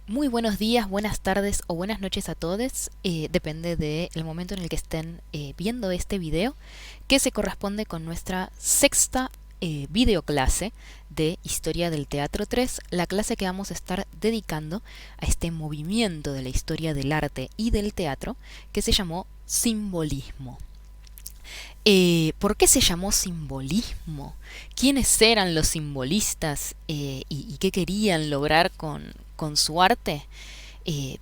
Muy buenos días, buenas tardes o buenas noches a todos. Depende del momento en el que estén viendo este video, que se corresponde con nuestra sexta videoclase de Historia del Teatro 3, la clase que vamos a estar dedicando a este movimiento de la historia del arte y del teatro que se llamó simbolismo. ¿Por qué se llamó simbolismo? ¿Quiénes eran los simbolistas y qué querían lograr con su arte?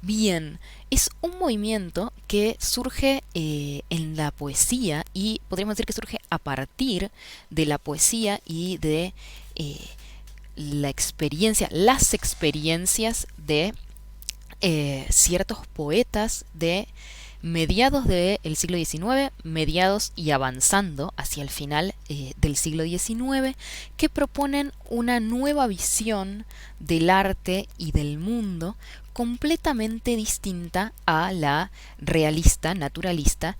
Bien, es un movimiento que surge en la poesía y podríamos decir que surge a partir de la poesía y de eh, las experiencias de ciertos poetas de mediados del siglo XIX, mediados y avanzando hacia el final del siglo XIX, que proponen una nueva visión del arte y del mundo completamente distinta a la realista, naturalista,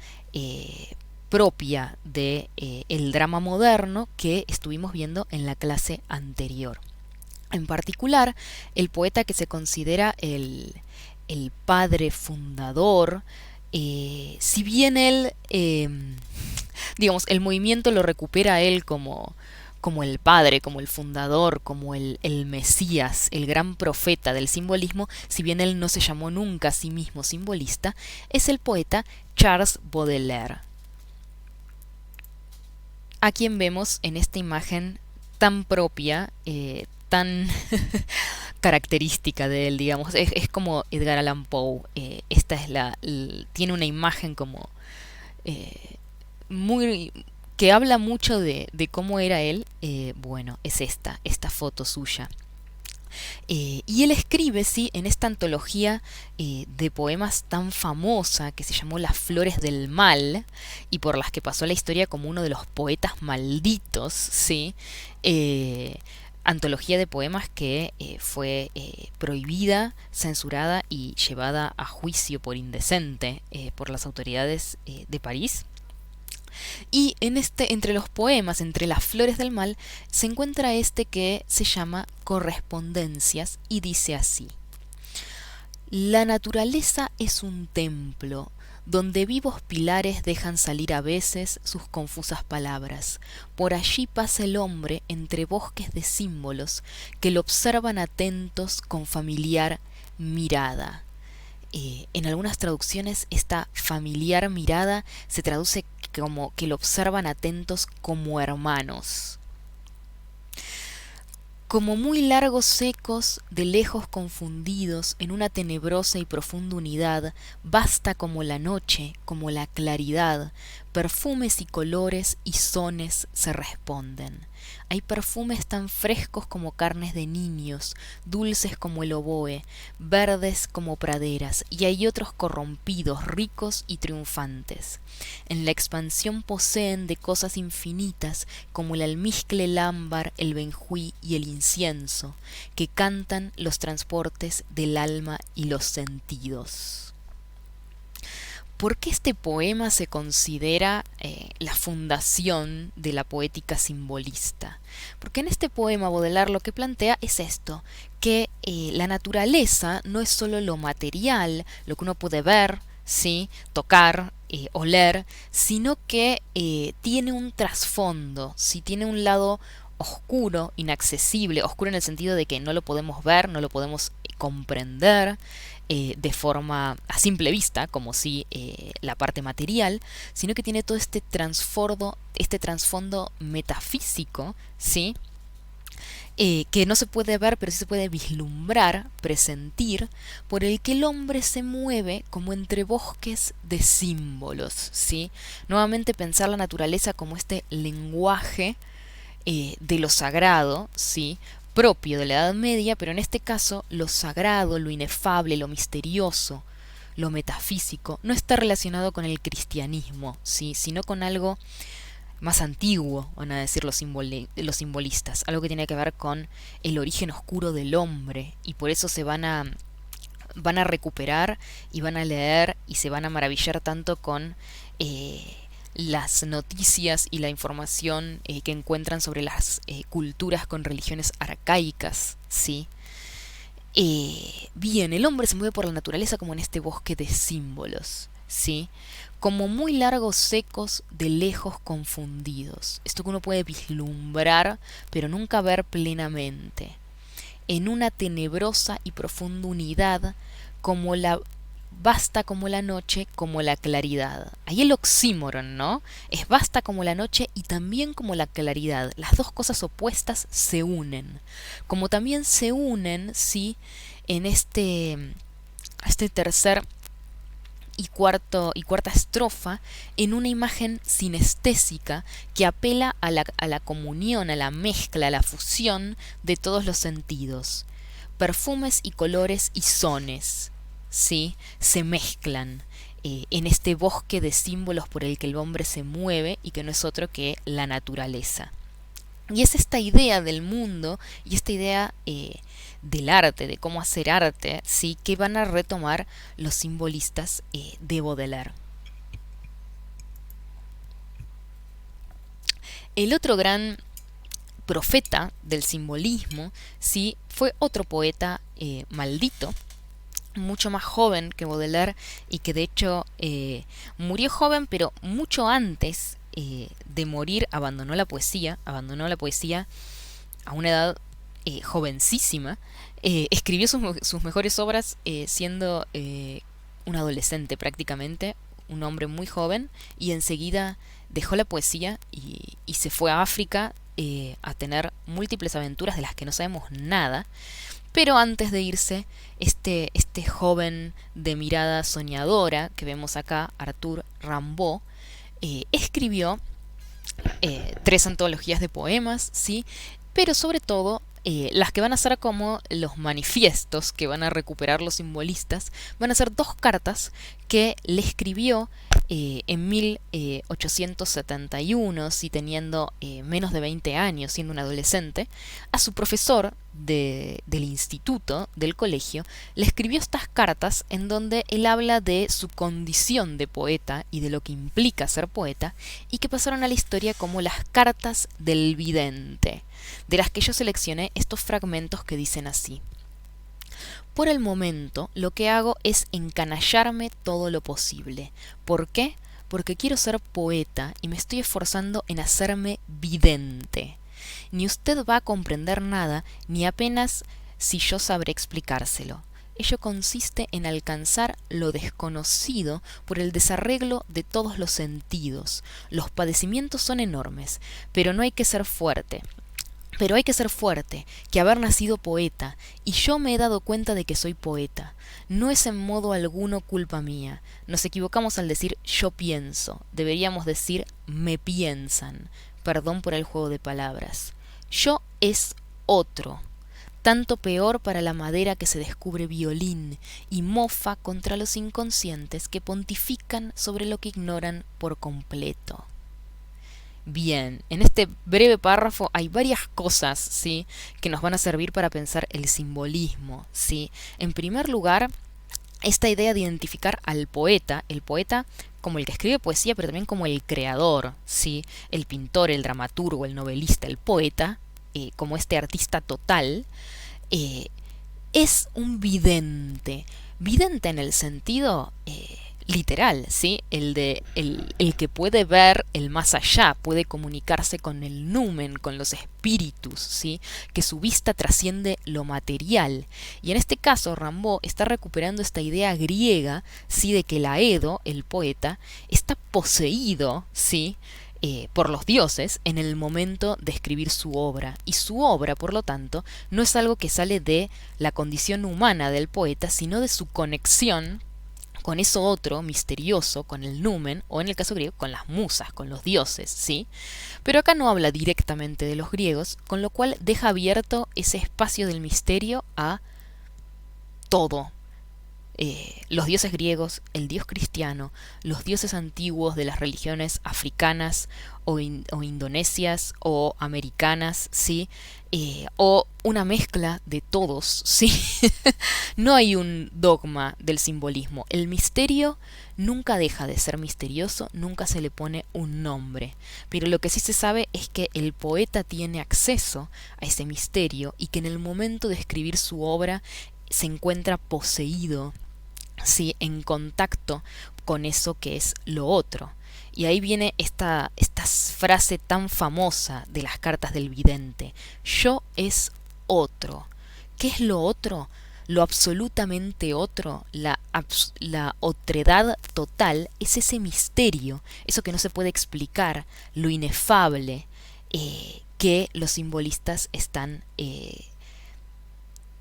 propia de el drama moderno que estuvimos viendo en la clase anterior. En particular, el poeta que se considera el padre fundador, si bien él, digamos, el movimiento lo recupera a él como el padre, como el fundador, como el Mesías, el gran profeta del simbolismo, si bien él no se llamó nunca a sí mismo simbolista, es el poeta Charles Baudelaire, a quien vemos en esta imagen tan propia, tan característica de él, digamos. Es como Edgar Allan Poe. Esta es tiene una imagen como eh, muy que habla mucho de cómo era él. Bueno, es esta foto suya. Y él escribe, sí, en esta antología de poemas tan famosa que se llamó Las Flores del Mal y por las que pasó a la historia como uno de los poetas malditos, sí. Antología de poemas que fue prohibida, censurada y llevada a juicio por indecente por las autoridades de París. Y entre los poemas, entre las flores del mal, se encuentra este que se llama Correspondencias y dice así: La naturaleza es un templo donde vivos pilares dejan salir a veces sus confusas palabras. Por allí pasa el hombre entre bosques de símbolos que lo observan atentos con familiar mirada. En algunas traducciones esta familiar mirada se traduce como que lo observan atentos como hermanos. Como muy largos secos, de lejos confundidos, en una tenebrosa y profunda unidad, basta como la noche, como la claridad, perfumes y colores y sones se responden. Hay perfumes tan frescos como carnes de niños, dulces como el oboe, verdes como praderas, y hay otros corrompidos, ricos y triunfantes. En la expansión poseen de cosas infinitas como el almizcle, el ámbar, el benjuí y el incienso, que cantan los transportes del alma y los sentidos. ¿Por qué este poema se considera la fundación de la poética simbolista? Porque en este poema Baudelaire lo que plantea es esto, que la naturaleza no es solo lo material, lo que uno puede ver, ¿sí? Tocar, oler, sino que tiene un trasfondo, ¿sí? Tiene un lado oscuro, inaccesible, oscuro en el sentido de que no lo podemos ver, no lo podemos comprender de forma a simple vista, como si la parte material, sino que tiene todo este trasfondo metafísico, ¿sí? Que no se puede ver, pero sí se puede vislumbrar, presentir, por el que el hombre se mueve como entre bosques de símbolos, ¿sí? Nuevamente pensar la naturaleza como este lenguaje de lo sagrado, ¿sí? Propio de la Edad Media, pero en este caso lo sagrado, lo inefable, lo misterioso, lo metafísico, no está relacionado con el cristianismo, ¿sí? Sino con algo más antiguo, van a decir los simbolistas, algo que tiene que ver con el origen oscuro del hombre, y por eso van a recuperar y van a leer y se van a maravillar tanto con las noticias y la información que encuentran sobre las culturas con religiones arcaicas, ¿sí? Bien, el hombre se mueve por la naturaleza como en este bosque de símbolos, ¿sí? Como muy largos secos, de lejos confundidos. Esto que uno puede vislumbrar, pero nunca ver plenamente. En una tenebrosa y profunda unidad, como la vasta como la noche, como la claridad. Ahí el oxímoron, ¿no? Es vasta como la noche y también como la claridad. Las dos cosas opuestas se unen. Como también se unen, sí, en este tercer y cuarta estrofa, en una imagen sinestésica que apela a la comunión, a la mezcla, a la fusión de todos los sentidos. Perfumes y colores y sones, ¿sí? Se mezclan en este bosque de símbolos por el que el hombre se mueve y que no es otro que la naturaleza. Y es esta idea del mundo y esta idea del arte, de cómo hacer arte, ¿sí? Que van a retomar los simbolistas de Baudelaire. El otro gran profeta del simbolismo, ¿sí? Fue otro poeta maldito, mucho más joven que Baudelaire y que de hecho murió joven, pero mucho antes de morir abandonó la poesía a una edad jovencísima. Escribió sus mejores obras siendo un adolescente prácticamente, un hombre muy joven, y enseguida dejó la poesía y se fue a África a tener múltiples aventuras de las que no sabemos nada. Pero antes de irse, este joven de mirada soñadora que vemos acá, Arthur Rimbaud, escribió tres antologías de poemas, ¿sí? Pero sobre todo, las que van a ser como los manifiestos que van a recuperar los simbolistas, van a ser dos cartas que le escribió en 1871, sí, teniendo menos de 20 años, siendo un adolescente, a su profesor del instituto, del colegio. Le escribió estas cartas en donde él habla de su condición de poeta y de lo que implica ser poeta, y que pasaron a la historia como las cartas del vidente, de las que yo seleccioné estos fragmentos que dicen así: por el momento, lo que hago es encanallarme todo lo posible. ¿Por qué? Porque quiero ser poeta y me estoy esforzando en hacerme vidente. Ni usted va a comprender nada, ni apenas si yo sabré explicárselo. Ello consiste en alcanzar lo desconocido por el desarreglo de todos los sentidos. Los padecimientos son enormes, pero no hay que ser fuerte. Pero hay que ser fuerte, que haber nacido poeta, y yo me he dado cuenta de que soy poeta. No es en modo alguno culpa mía. Nos equivocamos al decir yo pienso. Deberíamos decir me piensan. Perdón por el juego de palabras. Yo es otro. Tanto peor para la madera que se descubre violín y mofa contra los inconscientes que pontifican sobre lo que ignoran por completo. Bien, en este breve párrafo hay varias cosas, ¿sí?, que nos van a servir para pensar el simbolismo, ¿sí? En primer lugar, esta idea de identificar al poeta, el poeta como el que escribe poesía, pero también como el creador, ¿sí? El pintor, el dramaturgo, el novelista, el poeta, como este artista total, eh, es un vidente. Vidente en el sentido literal, ¿sí? El que puede ver el más allá, puede comunicarse con el numen, con los espíritus, ¿sí? Que su vista trasciende lo material. Y en este caso, Rimbaud está recuperando esta idea griega, ¿sí? De que Laedo, el poeta, está poseído, ¿sí?, por los dioses en el momento de escribir su obra. Y su obra, por lo tanto, no es algo que sale de la condición humana del poeta, sino de su conexión con eso otro misterioso, con el numen, o en el caso griego, con las musas, con los dioses, ¿sí? Pero acá no habla directamente de los griegos, con lo cual deja abierto ese espacio del misterio a todo. Los dioses griegos, el dios cristiano, los dioses antiguos de las religiones africanas o indonesias o americanas, ¿sí? O una mezcla de todos, ¿sí? No hay un dogma del simbolismo. El misterio nunca deja de ser misterioso, nunca se le pone un nombre. Pero lo que sí se sabe es que el poeta tiene acceso a ese misterio y que en el momento de escribir su obra se encuentra poseído, ¿sí?, en contacto con eso que es lo otro. Y ahí viene esta frase tan famosa de las cartas del vidente: yo es otro. ¿Qué es lo otro? Lo absolutamente otro, la otredad total, es ese misterio, eso que no se puede explicar, lo inefable, que los simbolistas están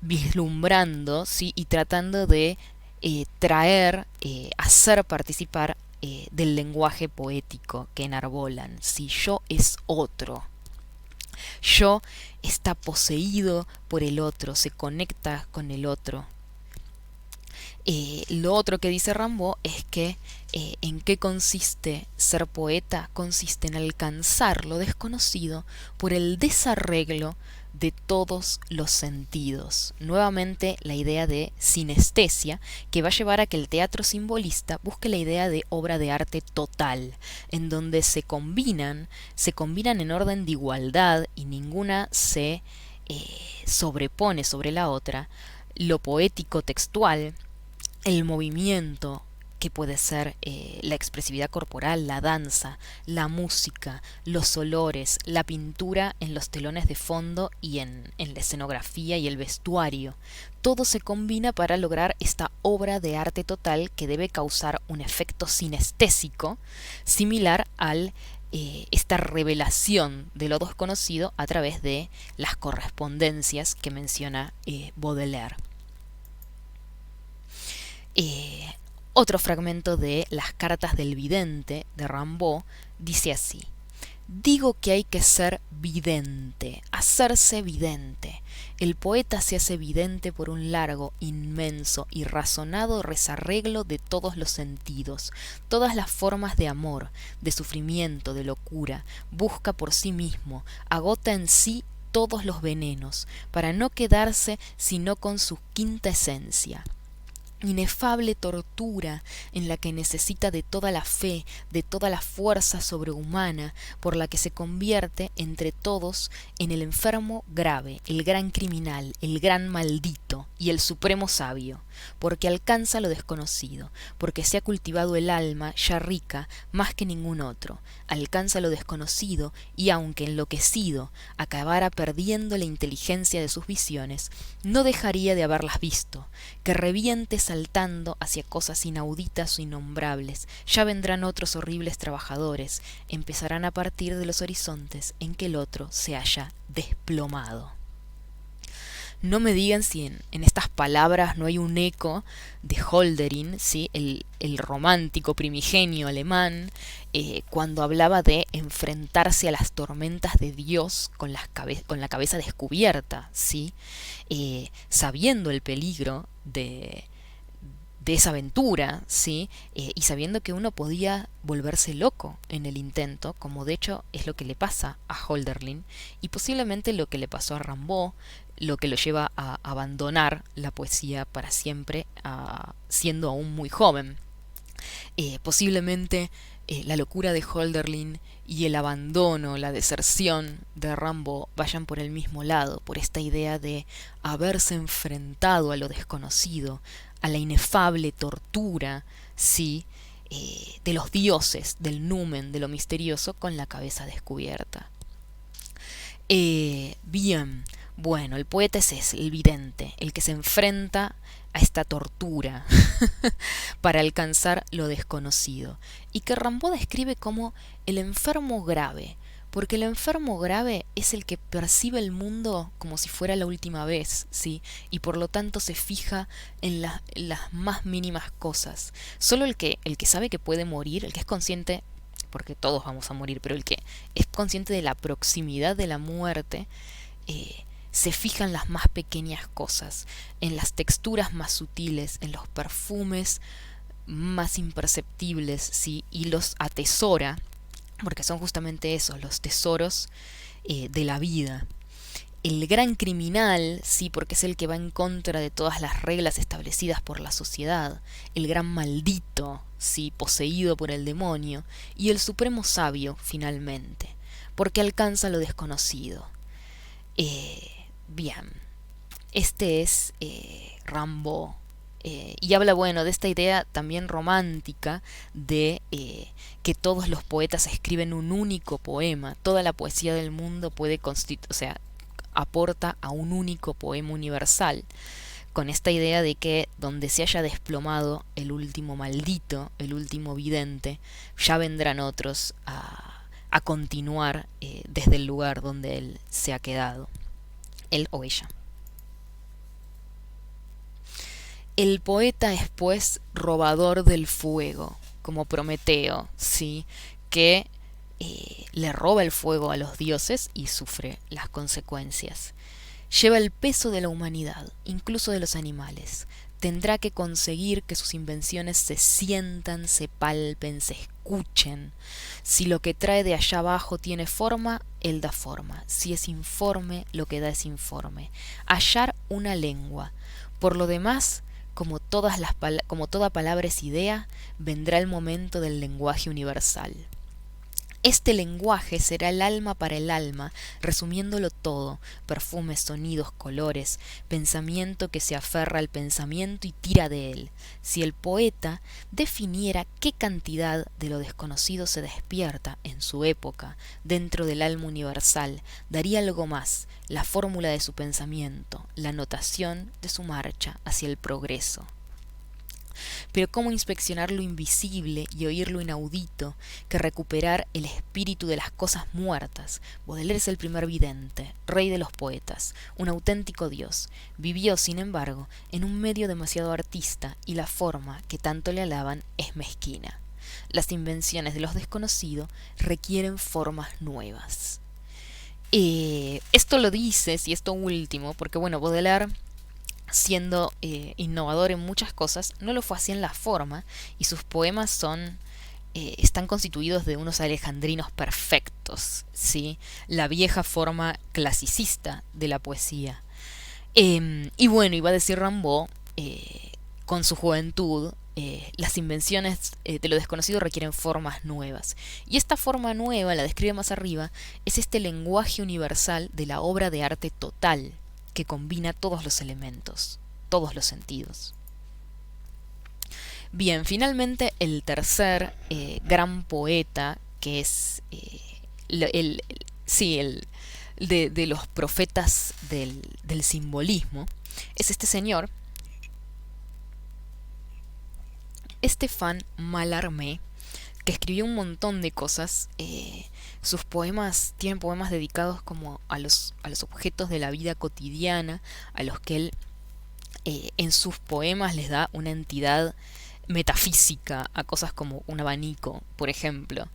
vislumbrando, ¿sí?, y tratando de hacer participar del lenguaje poético que enarbolan. Si yo es otro, yo está poseído por el otro, se conecta con el otro. Lo otro que dice Rimbaud es que ¿en qué consiste ser poeta? Consiste en alcanzar lo desconocido por el desarreglo de todos los sentidos. Nuevamente la idea de sinestesia, que va a llevar a que el teatro simbolista busque la idea de obra de arte total, en donde se combinan en orden de igualdad y ninguna se sobrepone sobre la otra, lo poético textual, el movimiento, que puede ser la expresividad corporal, la danza, la música, los olores, la pintura en los telones de fondo y en la escenografía y el vestuario. Todo se combina para lograr esta obra de arte total que debe causar un efecto sinestésico similar al esta revelación de lo desconocido a través de las correspondencias que menciona Baudelaire. Otro fragmento de Las cartas del vidente de Rimbaud dice así: digo que hay que ser vidente, hacerse vidente. El poeta se hace vidente por un largo, inmenso y razonado resarreglo de todos los sentidos, todas las formas de amor, de sufrimiento, de locura, busca por sí mismo, agota en sí todos los venenos, para no quedarse sino con su quinta esencia. Inefable tortura en la que necesita de toda la fe, de toda la fuerza sobrehumana, por la que se convierte entre todos en el enfermo grave, el gran criminal, el gran maldito y el supremo sabio, porque alcanza lo desconocido, porque se ha cultivado el alma ya rica más que ningún otro, alcanza lo desconocido y aunque enloquecido acabara perdiendo la inteligencia de sus visiones, no dejaría de haberlas visto, que reviente saltando hacia cosas inauditas o innombrables. Ya vendrán otros horribles trabajadores, empezarán a partir de los horizontes en que el otro se haya desplomado. No me digan si en estas palabras no hay un eco de Hölderlin, ¿sí?, el romántico primigenio alemán, cuando hablaba de enfrentarse a las tormentas de Dios con la cabeza descubierta, ¿sí?, sabiendo el peligro de esa aventura, ¿sí?, y sabiendo que uno podía volverse loco en el intento, como de hecho es lo que le pasa a Hölderlin, y posiblemente lo que le pasó a Rimbaud, lo que lo lleva a abandonar la poesía para siempre, siendo aún muy joven. Posiblemente la locura de Hölderlin y el abandono, la deserción de Rimbaud vayan por el mismo lado, por esta idea de haberse enfrentado a lo desconocido, a la inefable tortura, sí, de los dioses, del numen, de lo misterioso, con la cabeza descubierta. Bien, bueno, el poeta es el vidente, el que se enfrenta a esta tortura para alcanzar lo desconocido, y que Rimbaud describe como el enfermo grave, porque el enfermo grave es el que percibe el mundo como si fuera la última vez, ¿sí?, y por lo tanto se fija en las más mínimas cosas. Solo el que sabe que puede morir, el que es consciente, porque todos vamos a morir, pero el que es consciente de la proximidad de la muerte, se fija en las más pequeñas cosas, en las texturas más sutiles, en los perfumes más imperceptibles, ¿sí?, y los atesora, porque son justamente esos, los tesoros de la vida. El gran criminal, sí, porque es el que va en contra de todas las reglas establecidas por la sociedad, el gran maldito, sí, poseído por el demonio, y el supremo sabio, finalmente, porque alcanza lo desconocido. Bien, Este es Rimbaud. Y habla, bueno, de esta idea también romántica de que todos los poetas escriben un único poema. Toda la poesía del mundo puede constituir, o sea, aporta a un único poema universal, con esta idea de que donde se haya desplomado el último maldito, el último vidente, ya vendrán otros a continuar desde el lugar donde él se ha quedado, él o ella. El poeta es pues robador del fuego, como Prometeo, ¿sí? Que le roba el fuego a los dioses y sufre las consecuencias. Lleva el peso de la humanidad, incluso de los animales. Tendrá que conseguir que sus invenciones se sientan, se palpen, se escuchen. Si lo que trae de allá abajo tiene forma, él da forma. Si es informe, lo que da es informe. Hallar una lengua. Por lo demás, como toda palabra es idea, vendrá el momento del lenguaje universal. Este lenguaje será el alma para el alma, resumiéndolo todo: perfumes, sonidos, colores, pensamiento que se aferra al pensamiento y tira de él. Si el poeta definiera qué cantidad de lo desconocido se despierta en su época dentro del alma universal, daría algo más: la fórmula de su pensamiento, la notación de su marcha hacia el progreso. Pero cómo inspeccionar lo invisible y oír lo inaudito, que recuperar el espíritu de las cosas muertas. Baudelaire es el primer vidente, rey de los poetas, un auténtico dios. Vivió, sin embargo, en un medio demasiado artista, y la forma que tanto le alaban es mezquina. Las invenciones de los desconocidos requieren formas nuevas. Esto lo dices, y esto último, porque bueno, Baudelaire, siendo innovador en muchas cosas, no lo fue así en la forma, y sus poemas están constituidos de unos alejandrinos perfectos, ¿sí? La vieja forma clasicista de la poesía. Y bueno, iba a decir Rimbaud, con su juventud, las invenciones de lo desconocido requieren formas nuevas. Y esta forma nueva, la describe más arriba, es este lenguaje universal de la obra de arte total, que combina todos los elementos, todos los sentidos. Bien, finalmente el tercer gran poeta, que es sí, de los profetas del simbolismo, es este señor, Stéphane Mallarmé, que escribió un montón de cosas. Sus poemas tienen poemas dedicados como a los objetos de la vida cotidiana, a los que él en sus poemas les da una entidad metafísica, a cosas como un abanico, por ejemplo.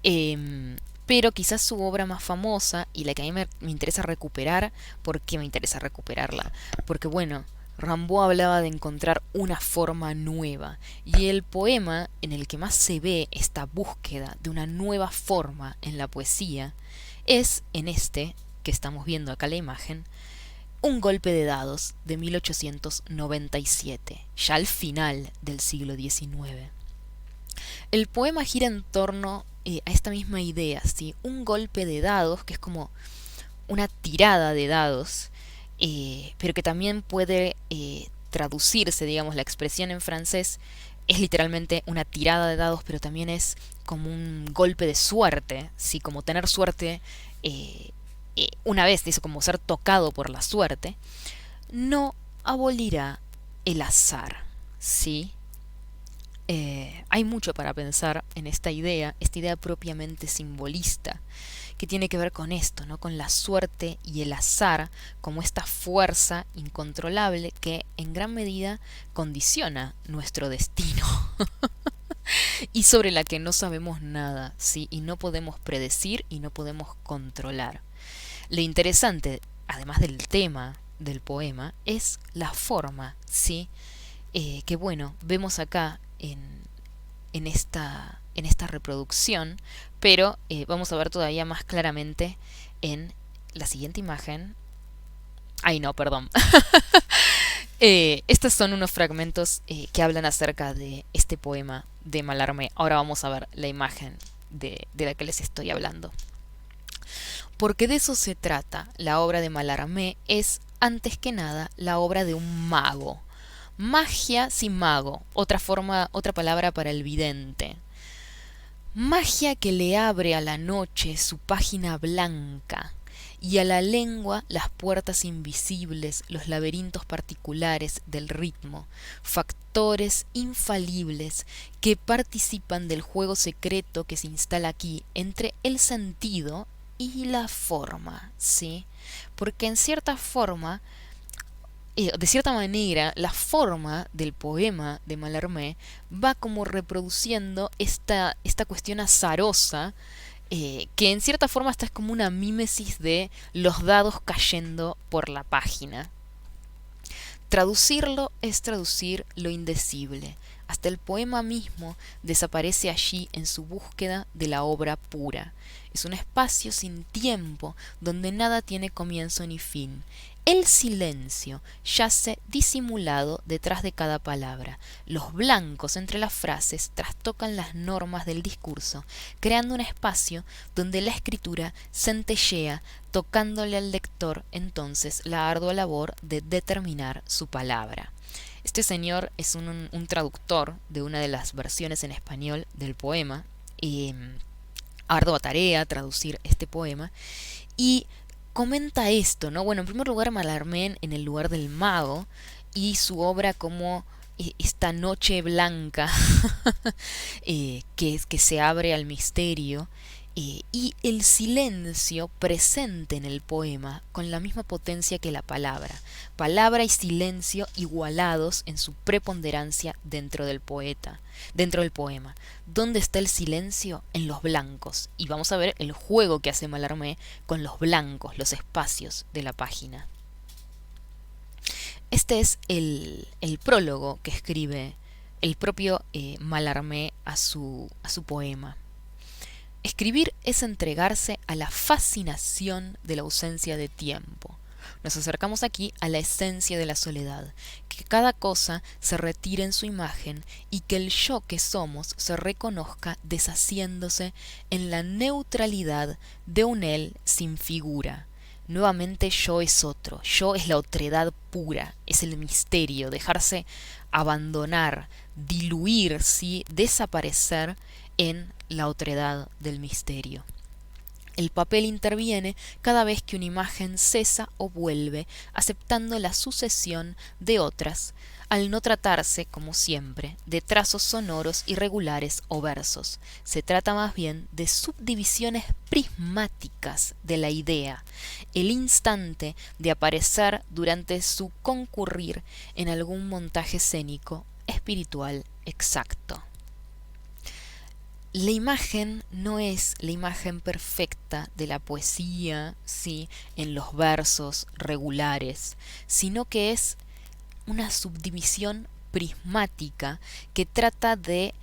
Pero quizás su obra más famosa, y la que a mí me interesa recuperar. ¿Por qué me interesa recuperarla? Porque bueno, Rimbaud hablaba de encontrar una forma nueva, y el poema en el que más se ve esta búsqueda de una nueva forma en la poesía es en este que estamos viendo acá la imagen, Un golpe de dados, de 1897, ya al final del siglo XIX. El poema gira en torno a esta misma idea, ¿sí? Un golpe de dados, que es como una tirada de dados, pero que también puede traducirse, digamos, la expresión en francés es literalmente una tirada de dados, pero también es como un golpe de suerte, ¿sí? Como tener suerte una vez, dice, como ser tocado por la suerte. No abolirá el azar, ¿sí? Hay mucho para pensar en esta idea propiamente simbolista, que tiene que ver con esto, ¿no? Con la suerte y el azar como esta fuerza incontrolable que en gran medida condiciona nuestro destino y sobre la que no sabemos nada, ¿sí? Y no podemos predecir y no podemos controlar. Lo interesante, además del tema del poema, es la forma, ¿sí? Que bueno, vemos acá en esta reproducción, pero vamos a ver todavía más claramente en la siguiente imagen. Ay, no, perdón. Estos son unos fragmentos que hablan acerca de este poema de Mallarmé. Ahora vamos a ver la imagen de la que les estoy hablando. Porque de eso se trata. La obra de Mallarmé es antes que nada, la obra de un mago. Magia sin mago, otra palabra para el vidente. Magia que le abre a la noche su página blanca y a la lengua las puertas invisibles, los laberintos particulares del ritmo, factores infalibles que participan del juego secreto que se instala aquí entre el sentido y la forma, ¿sí? Porque en cierta forma, de cierta manera, la forma del poema de Mallarmé va como reproduciendo esta cuestión azarosa, que en cierta forma esta es como una mímesis de los dados cayendo por la página. Traducirlo es traducir lo indecible. Hasta el poema mismo desaparece allí en su búsqueda de la obra pura. Es un espacio sin tiempo donde nada tiene comienzo ni fin. El silencio yace disimulado detrás de cada palabra. Los blancos entre las frases trastocan las normas del discurso, creando un espacio donde la escritura centellea, tocándole al lector entonces la ardua labor de determinar su palabra. Este señor es un traductor de una de las versiones en español del poema. Ardua tarea traducir este poema. Y comenta esto, ¿no? Bueno, en primer lugar, Mallarmé en el lugar del mago y su obra como esta noche blanca que se abre al misterio, y el silencio presente en el poema con la misma potencia que la palabra y silencio igualados en su preponderancia dentro del poema. ¿Dónde está el silencio? En los blancos, y vamos a ver el juego que hace Mallarmé con los blancos, los espacios de la página. Este es el prólogo que escribe el propio Mallarmé a su poema. Escribir es entregarse a la fascinación de la ausencia de tiempo. Nos acercamos aquí a la esencia de la soledad, que cada cosa se retire en su imagen y que el yo que somos se reconozca deshaciéndose en la neutralidad de un él sin figura. Nuevamente yo es otro, yo es la otredad pura, es el misterio, dejarse abandonar, diluir, ¿sí? Desaparecer en la otredad del misterio. El papel interviene cada vez que una imagen cesa o vuelve, aceptando la sucesión de otras, al no tratarse, como siempre, de trazos sonoros irregulares o versos. Se trata más bien de subdivisiones prismáticas de la idea, el instante de aparecer durante su concurrir en algún montaje escénico, espiritual, exacto. La imagen no es la imagen perfecta de la poesía, ¿sí? En los versos regulares, sino que es una subdivisión prismática que trata de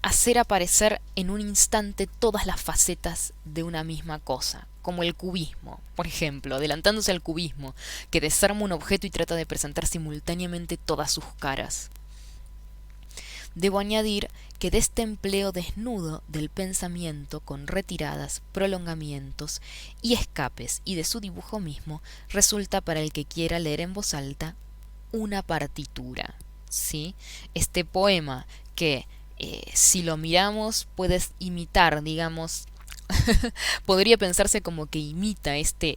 hacer aparecer en un instante todas las facetas de una misma cosa, como el cubismo, por ejemplo, adelantándose al cubismo, que desarma un objeto y trata de presentar simultáneamente todas sus caras. Debo añadir que de este empleo desnudo del pensamiento con retiradas, prolongamientos y escapes y de su dibujo mismo resulta para el que quiera leer en voz alta una partitura, ¿sí? Este poema que si lo miramos puedes imitar, digamos, podría pensarse como que imita este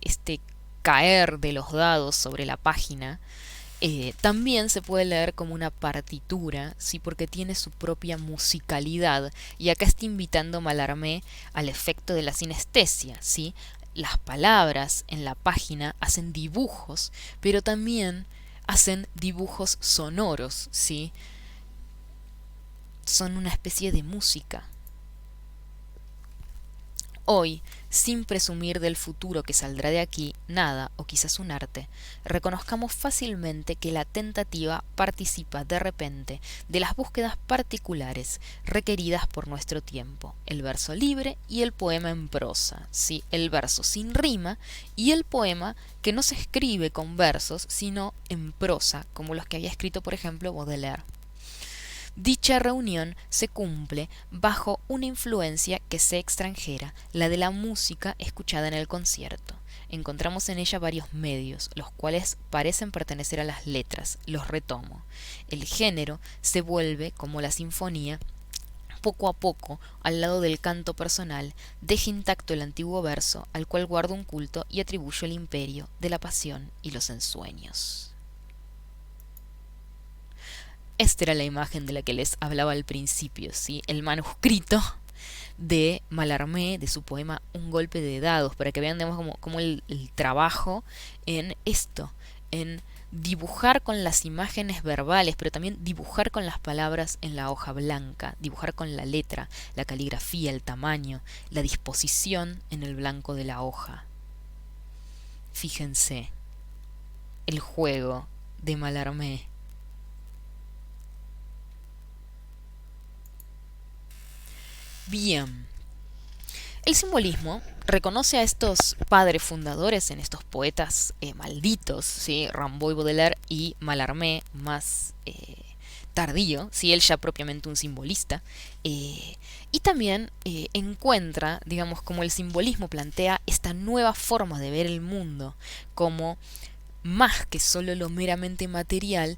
caer de los dados sobre la página. También se puede leer como una partitura, ¿sí? Porque tiene su propia musicalidad. Y acá está invitando Mallarmé al efecto de la sinestesia, ¿sí? Las palabras en la página hacen dibujos, pero también hacen dibujos sonoros, ¿sí? Son una especie de música. Hoy, sin presumir del futuro que saldrá de aquí, nada, o quizás un arte, reconozcamos fácilmente que la tentativa participa de repente de las búsquedas particulares requeridas por nuestro tiempo, el verso libre y el poema en prosa, ¿sí? El verso sin rima y el poema que no se escribe con versos, sino en prosa, como los que había escrito, por ejemplo, Baudelaire. Dicha reunión se cumple bajo una influencia que sea extranjera, la de la música escuchada en el concierto. encontramos en ella varios medios, los cuales parecen pertenecer a las letras. Los retomo. El género se vuelve, como la sinfonía, poco a poco, al lado del canto personal, deja intacto el antiguo verso, al cual guarda un culto y atribuye el imperio de la pasión y los ensueños. Esta era la imagen de la que les hablaba al principio, ¿sí? El manuscrito de Mallarmé, de su poema Un golpe de dados, para que vean, digamos, como el trabajo en esto, en dibujar con las imágenes verbales, pero también dibujar con las palabras en la hoja blanca, dibujar con la letra, la caligrafía, el tamaño, la disposición en el blanco de la hoja. Fíjense, el juego de Mallarmé. Bien, el simbolismo reconoce a estos padres fundadores, en estos poetas malditos, ¿sí? Rimbaud y Baudelaire, y Mallarmé más tardío, ¿sí? Él ya propiamente un simbolista, y también encuentra, digamos, como el simbolismo plantea esta nueva forma de ver el mundo, como más que solo lo meramente material,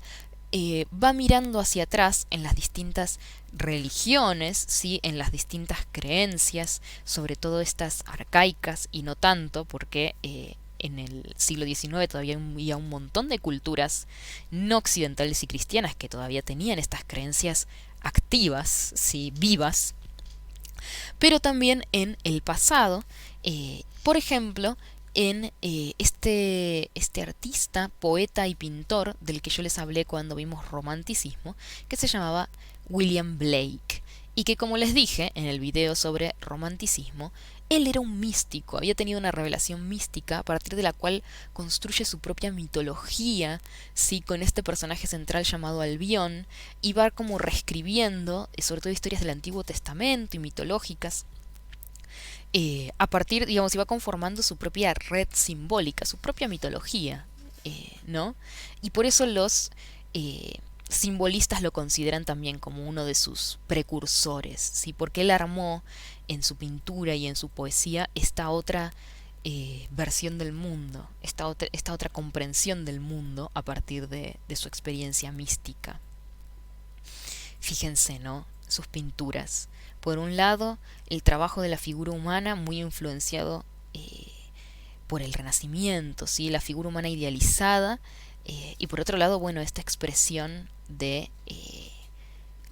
va mirando hacia atrás en las distintas religiones, ¿sí? En las distintas creencias, sobre todo estas arcaicas y no tanto, porque en el siglo XIX todavía había un montón de culturas no occidentales y cristianas que todavía tenían estas creencias activas, ¿sí? Vivas, pero también en el pasado, por ejemplo, en este artista, poeta y pintor del que yo les hablé cuando vimos romanticismo, que se llamaba William Blake, y que, como les dije en el video sobre romanticismo, él era un místico, había tenido una revelación mística a partir de la cual construye su propia mitología, ¿sí? Con este personaje central llamado Albión, y va como reescribiendo, sobre todo historias del Antiguo Testamento y mitológicas, a partir, digamos, iba conformando su propia red simbólica, su propia mitología, ¿no? Y por eso los simbolistas lo consideran también como uno de sus precursores, ¿sí? Porque él armó en su pintura y en su poesía esta otra versión del mundo, esta otra comprensión del mundo a partir de su experiencia mística. Fíjense, ¿no? Sus pinturas. Por un lado, el trabajo de la figura humana muy influenciado por el Renacimiento, ¿sí? La figura humana idealizada, y por otro lado, bueno, esta expresión de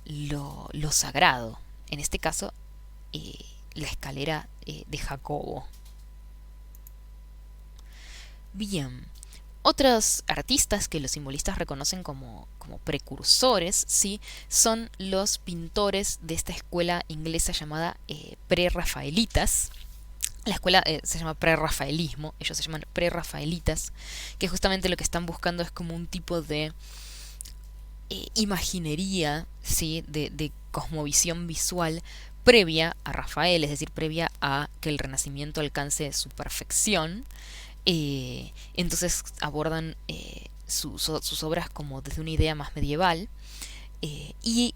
lo sagrado, en este caso, la escalera de Jacobo. Bien, otros artistas que los simbolistas reconocen como precursores, ¿sí? Son los pintores de esta escuela inglesa llamada prerrafaelitas. La escuela se llama prerrafaelismo, ellos se llaman prerrafaelitas, que justamente lo que están buscando es como un tipo de imaginería, ¿sí? De cosmovisión visual previa a Rafael, es decir, previa a que el Renacimiento alcance su perfección. Entonces abordan sus obras como desde una idea más medieval, y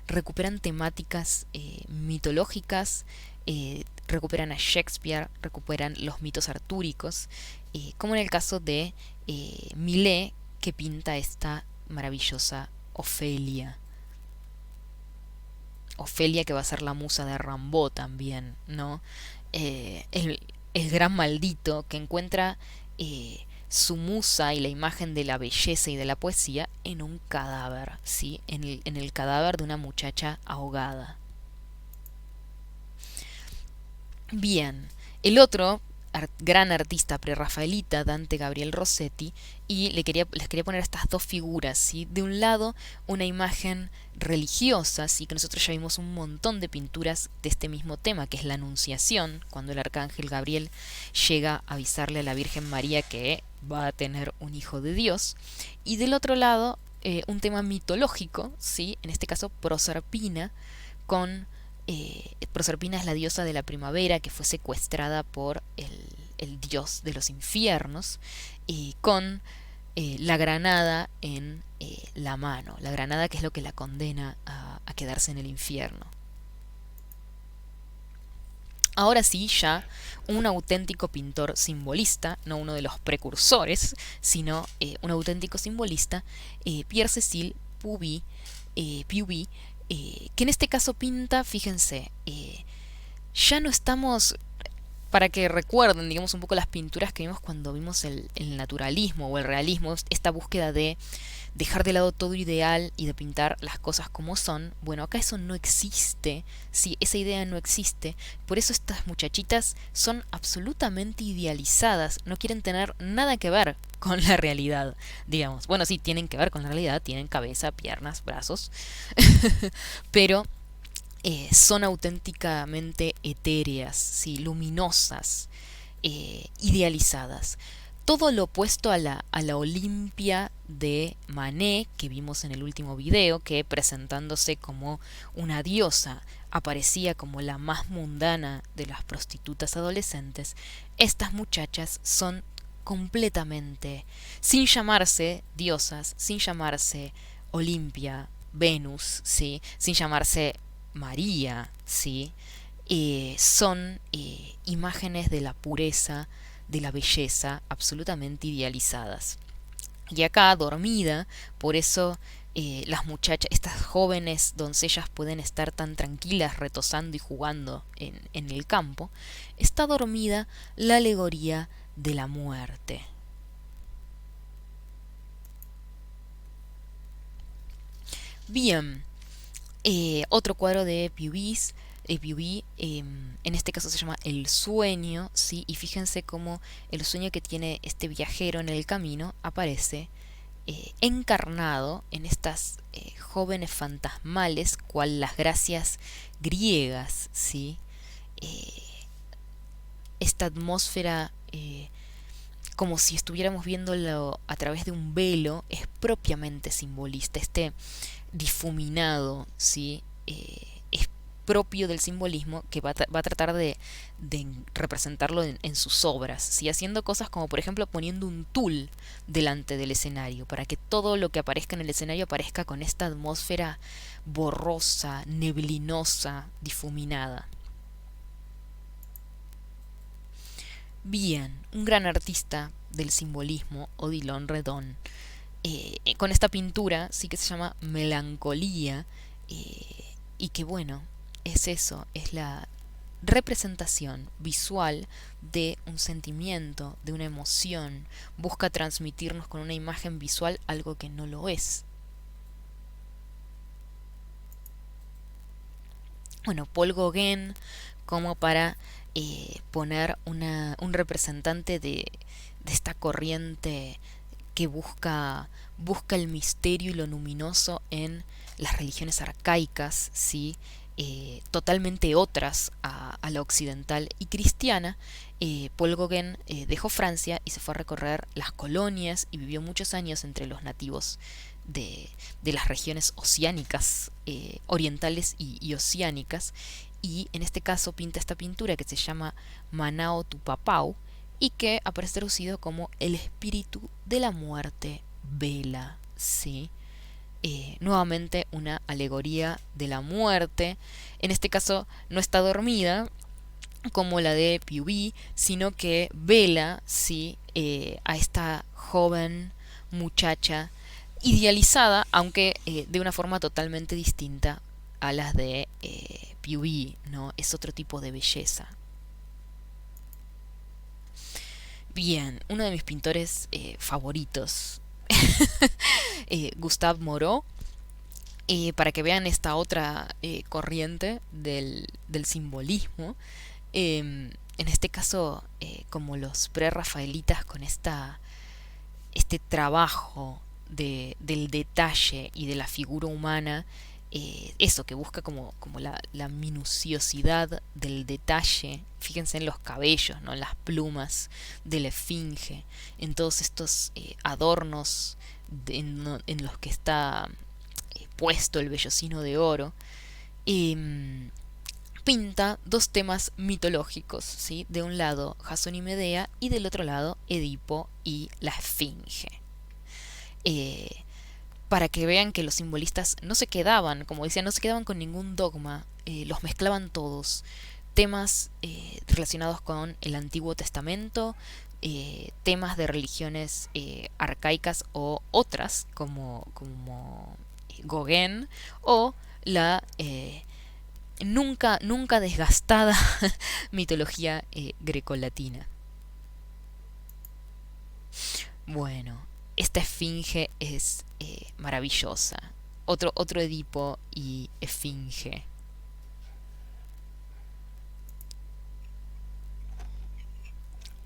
recuperan temáticas mitológicas, recuperan a Shakespeare, recuperan los mitos artúricos, como en el caso de Millet, que pinta esta maravillosa Ofelia. Ofelia, que va a ser la musa de Rimbaud también, ¿no? El gran maldito que encuentra su musa y la imagen de la belleza y de la poesía en un cadáver, ¿sí? En el cadáver de una muchacha ahogada. Bien, el otro gran artista prerrafaelita, Dante Gabriel Rossetti, y les quería poner estas dos figuras, ¿sí? De un lado, una imagen religiosa, ¿sí? Que nosotros ya vimos un montón de pinturas de este mismo tema, que es la Anunciación, cuando el arcángel Gabriel llega a avisarle a la Virgen María que va a tener un hijo de Dios. Y del otro lado, un tema mitológico, ¿sí? En este caso, Proserpina, con Proserpina es la diosa de la primavera que fue secuestrada por el dios de los infiernos, con la granada en la mano, la granada que es lo que la condena a quedarse en el infierno. Ahora sí, ya un auténtico pintor simbolista, no uno de los precursores, sino un auténtico simbolista, Pierre-Cécile Puvis, que en este caso pinta, fíjense, ya no estamos, para que recuerden, digamos, un poco las pinturas que vimos cuando vimos el naturalismo o el realismo, esta búsqueda de dejar de lado todo ideal y de pintar las cosas como son. Bueno, acá eso no existe, sí, esa idea no existe, por eso estas muchachitas son absolutamente idealizadas, no quieren tener nada que ver con la realidad, digamos. Bueno, sí, tienen que ver con la realidad, tienen cabeza, piernas, brazos, pero son auténticamente etéreas, ¿sí? Luminosas, idealizadas. Todo lo opuesto a la Olimpia de Manet que vimos en el último video, que presentándose como una diosa aparecía como la más mundana de las prostitutas adolescentes. Estas muchachas son completamente, sin llamarse diosas, sin llamarse Olimpia, Venus, ¿sí? Sin llamarse María, ¿sí? Son imágenes de la pureza, de la belleza, absolutamente idealizadas. Y acá, dormida, por eso las muchachas, estas jóvenes doncellas pueden estar tan tranquilas retosando y jugando en el campo, está dormida la alegoría de la muerte. Bien, otro cuadro de Puvis, en este caso se llama El sueño, ¿sí? Y fíjense cómo el sueño que tiene este viajero en el camino aparece encarnado en estas jóvenes fantasmales, cual las gracias griegas, ¿sí? Eh, esta atmósfera como si estuviéramos viéndolo a través de un velo, es propiamente simbolista. Este difuminado, ¿sí? Es propio del simbolismo que va a tratar de representarlo en sus obras, ¿sí? Haciendo cosas como por ejemplo poniendo un tul delante del escenario para que todo lo que aparezca en el escenario aparezca con esta atmósfera borrosa, neblinosa, difuminada. Bien, un gran artista del simbolismo, Odilon Redon, con esta pintura sí que se llama Melancolía, y que bueno, es eso, es la representación visual de un sentimiento, de una emoción, busca transmitirnos con una imagen visual algo que no lo es. Bueno, Paul Gauguin como para poner un representante de esta corriente que busca el misterio y lo luminoso en las religiones arcaicas, ¿sí? Totalmente otras a la occidental y cristiana. Paul Gauguin dejó Francia y se fue a recorrer las colonias y vivió muchos años entre los nativos de las regiones oceánicas, orientales y oceánicas, y en este caso pinta esta pintura que se llama Manao Tupapau y que aparece traducido como el espíritu de la muerte vela, ¿sí? Nuevamente una alegoría de la muerte. En este caso no está dormida como la de Puvis, sino que vela, ¿sí? A esta joven muchacha idealizada, aunque de una forma totalmente distinta a las de Puvis, ¿no? Es otro tipo de belleza. Bien, uno de mis pintores favoritos, Gustave Moreau, para que vean esta otra corriente del simbolismo. En este caso, como los pre-rafaelitas con este trabajo del detalle y de la figura humana, eso que busca como la minuciosidad del detalle. Fíjense en los cabellos, ¿no? En las plumas de la esfinge, en todos estos adornos en los que está puesto el vellocino de oro. Pinta dos temas mitológicos, ¿sí? De un lado Jasón y Medea y del otro lado Edipo y la esfinge. Eh, para que vean que los simbolistas no se quedaban, como decía, no se quedaban con ningún dogma, los mezclaban todos, temas relacionados con el Antiguo Testamento, temas de religiones arcaicas o otras, como Gauguin, o la nunca desgastada mitología grecolatina. Bueno, esta esfinge es maravillosa. Otro Edipo y esfinge.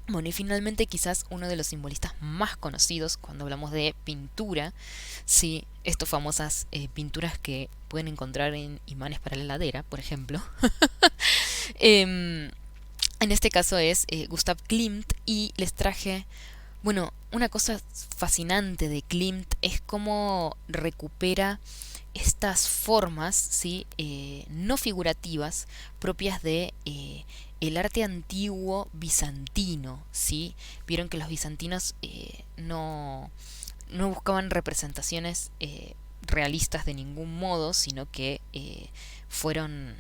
Bueno, y finalmente quizás uno de los simbolistas más conocidos cuando hablamos de pintura, sí, estas famosas pinturas que pueden encontrar en imanes para la heladera, por ejemplo. Em, en este caso es Gustav Klimt y les traje, bueno, una cosa fascinante de Klimt es cómo recupera estas formas, ¿sí? No figurativas propias de el arte antiguo bizantino, ¿sí? Vieron que los bizantinos no buscaban representaciones realistas de ningún modo, sino que fueron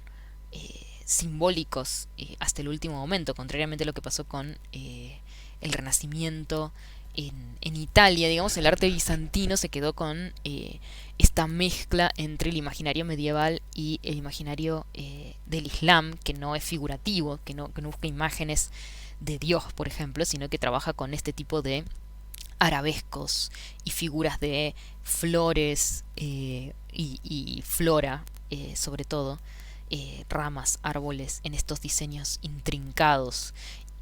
simbólicos hasta el último momento, contrariamente a lo que pasó con el Renacimiento en Italia. Digamos, el arte bizantino se quedó con esta mezcla entre el imaginario medieval y el imaginario del Islam, que no es figurativo, que no busca imágenes de Dios, por ejemplo, sino que trabaja con este tipo de arabescos y figuras de flores y flora, sobre todo, ramas, árboles, en estos diseños intrincados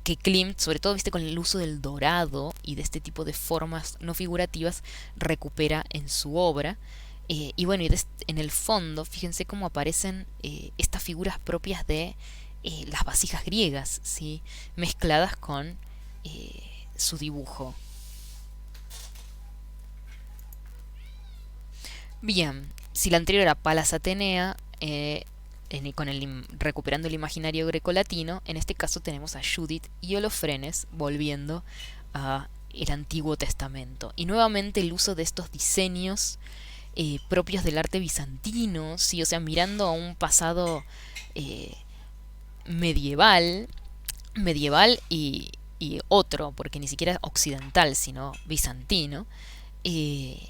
que Klimt, sobre todo viste con el uso del dorado y de este tipo de formas no figurativas, recupera en su obra. Y bueno, en el fondo, fíjense cómo aparecen estas figuras propias de las vasijas griegas, ¿sí? Mezcladas con su dibujo. Bien, si la anterior era Palas Atenea, recuperando el imaginario grecolatino, en este caso tenemos a Judith y Holofrenes volviendo a el Antiguo Testamento. Y nuevamente el uso de estos diseños propios del arte bizantino, ¿sí? O sea, mirando a un pasado eh, medieval, y otro, porque ni siquiera occidental, sino bizantino, eh,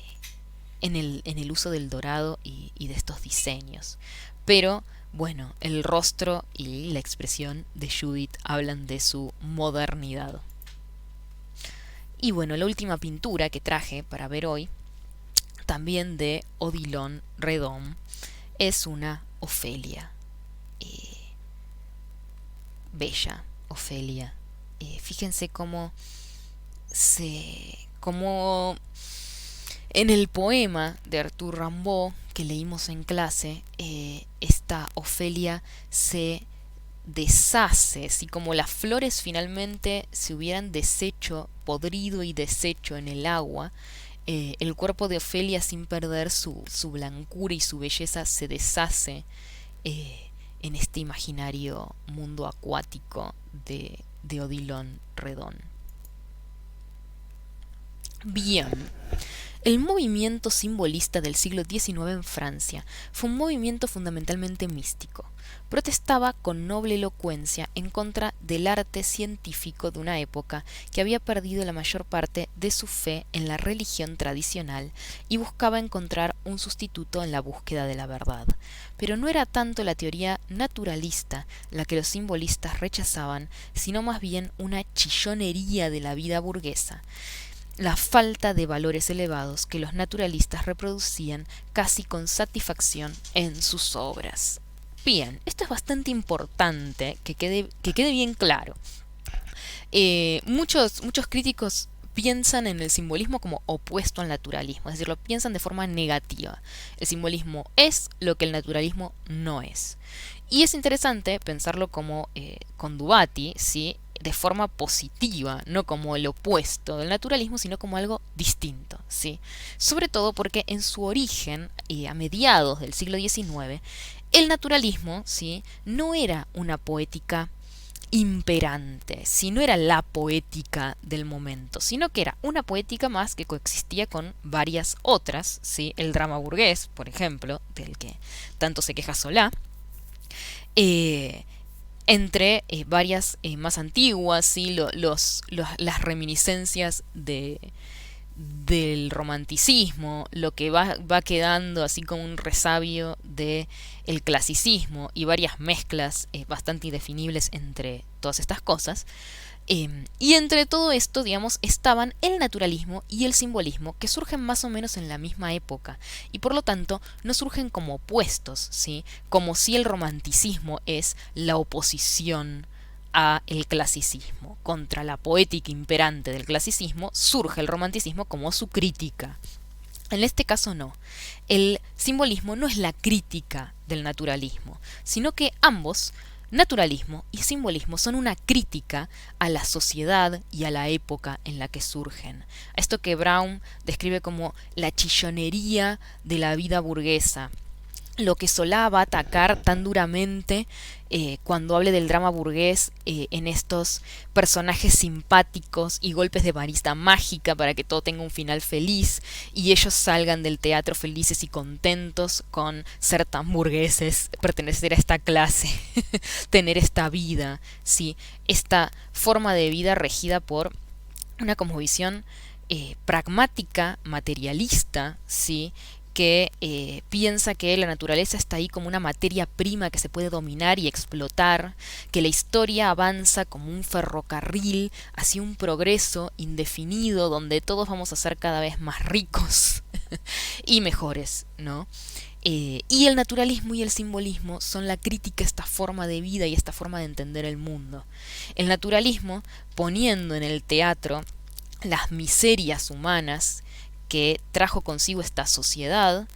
en el uso del dorado y de estos diseños. Pero bueno, el rostro y la expresión de Judith hablan de su modernidad. Y bueno, la última pintura que traje para ver hoy, también de Odilon Redon, es una Ofelia. Bella Ofelia. Fíjense cómo en el poema de Arthur Rimbaud que leímos en clase, esta Ofelia se deshace, así como las flores finalmente se hubieran deshecho, podrido y deshecho en el agua. El cuerpo de Ofelia, sin perder su blancura y su belleza, se deshace en este imaginario mundo acuático de Odilon Redon. Bien, el movimiento simbolista del siglo XIX en Francia fue un movimiento fundamentalmente místico. Protestaba con noble elocuencia en contra del arte científico de una época que había perdido la mayor parte de su fe en la religión tradicional y buscaba encontrar un sustituto en la búsqueda de la verdad. Pero no era tanto la teoría naturalista la que los simbolistas rechazaban, sino más bien una chillonería de la vida burguesa, la falta de valores elevados que los naturalistas reproducían casi con satisfacción en sus obras. Bien, esto es bastante importante que quede bien claro. Muchos críticos piensan en el simbolismo como opuesto al naturalismo, es decir, lo piensan de forma negativa. El simbolismo es lo que el naturalismo no es. Y es interesante pensarlo como con Dubati, ¿sí? De forma positiva, no como el opuesto del naturalismo, sino como algo distinto, ¿sí? Sobre todo porque en su origen, a mediados del siglo XIX, el naturalismo, ¿sí? No era una poética imperante, si no era la poética del momento, sino que era una poética más que coexistía con varias otras, ¿sí? El drama burgués, por ejemplo, del que tanto se queja Solá, entre varias más antiguas, ¿sí? Las reminiscencias del romanticismo, lo que va quedando así como un resabio de el clasicismo y varias mezclas bastante indefinibles entre todas estas cosas. Y entre todo esto, digamos, estaban el naturalismo y el simbolismo, que surgen más o menos en la misma época, y por lo tanto no surgen como opuestos, ¿sí? Como si el romanticismo es la oposición a el clasicismo. Contra la poética imperante del clasicismo surge el romanticismo como su crítica. En este caso no. El simbolismo no es la crítica del naturalismo, sino que ambos, naturalismo y simbolismo, son una crítica a la sociedad y a la época en la que surgen. Esto que Brown describe como la chillonería de la vida burguesa, lo que Solá va a atacar tan duramente cuando hable del drama burgués en estos personajes simpáticos y golpes de varita mágica para que todo tenga un final feliz y ellos salgan del teatro felices y contentos con ser tan burgueses, pertenecer a esta clase, tener esta vida, ¿sí? Esta forma de vida regida por una cosmovisión pragmática, materialista, ¿sí? Que piensa que la naturaleza está ahí como una materia prima que se puede dominar y explotar, que la historia avanza como un ferrocarril hacia un progreso indefinido donde todos vamos a ser cada vez más ricos y mejores, ¿no? Y el naturalismo y el simbolismo son la crítica a esta forma de vida y esta forma de entender el mundo. El naturalismo poniendo en el teatro las miserias humanas que trajo consigo esta sociedad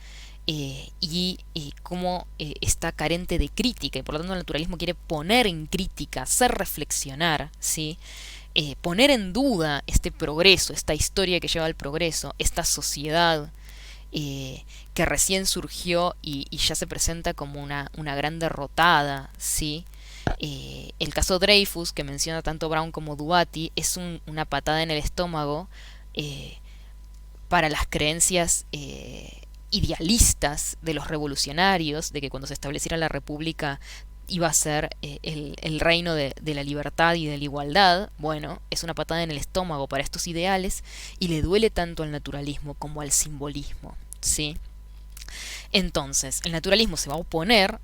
y cómo está carente de crítica y por lo tanto el naturalismo quiere poner en crítica, hacer reflexionar, ¿sí? Poner en duda este progreso, esta historia que lleva al progreso, esta sociedad que recién surgió y ya se presenta como una gran derrotada, ¿sí? El caso Dreyfus, que menciona tanto Brown como Duati, es una patada en el estómago para las creencias idealistas de los revolucionarios, de que cuando se estableciera la república iba a ser el reino de la libertad y de la igualdad. Bueno, es una patada en el estómago para estos ideales y le duele tanto al naturalismo como al simbolismo, ¿sí? Entonces, el naturalismo se va a oponer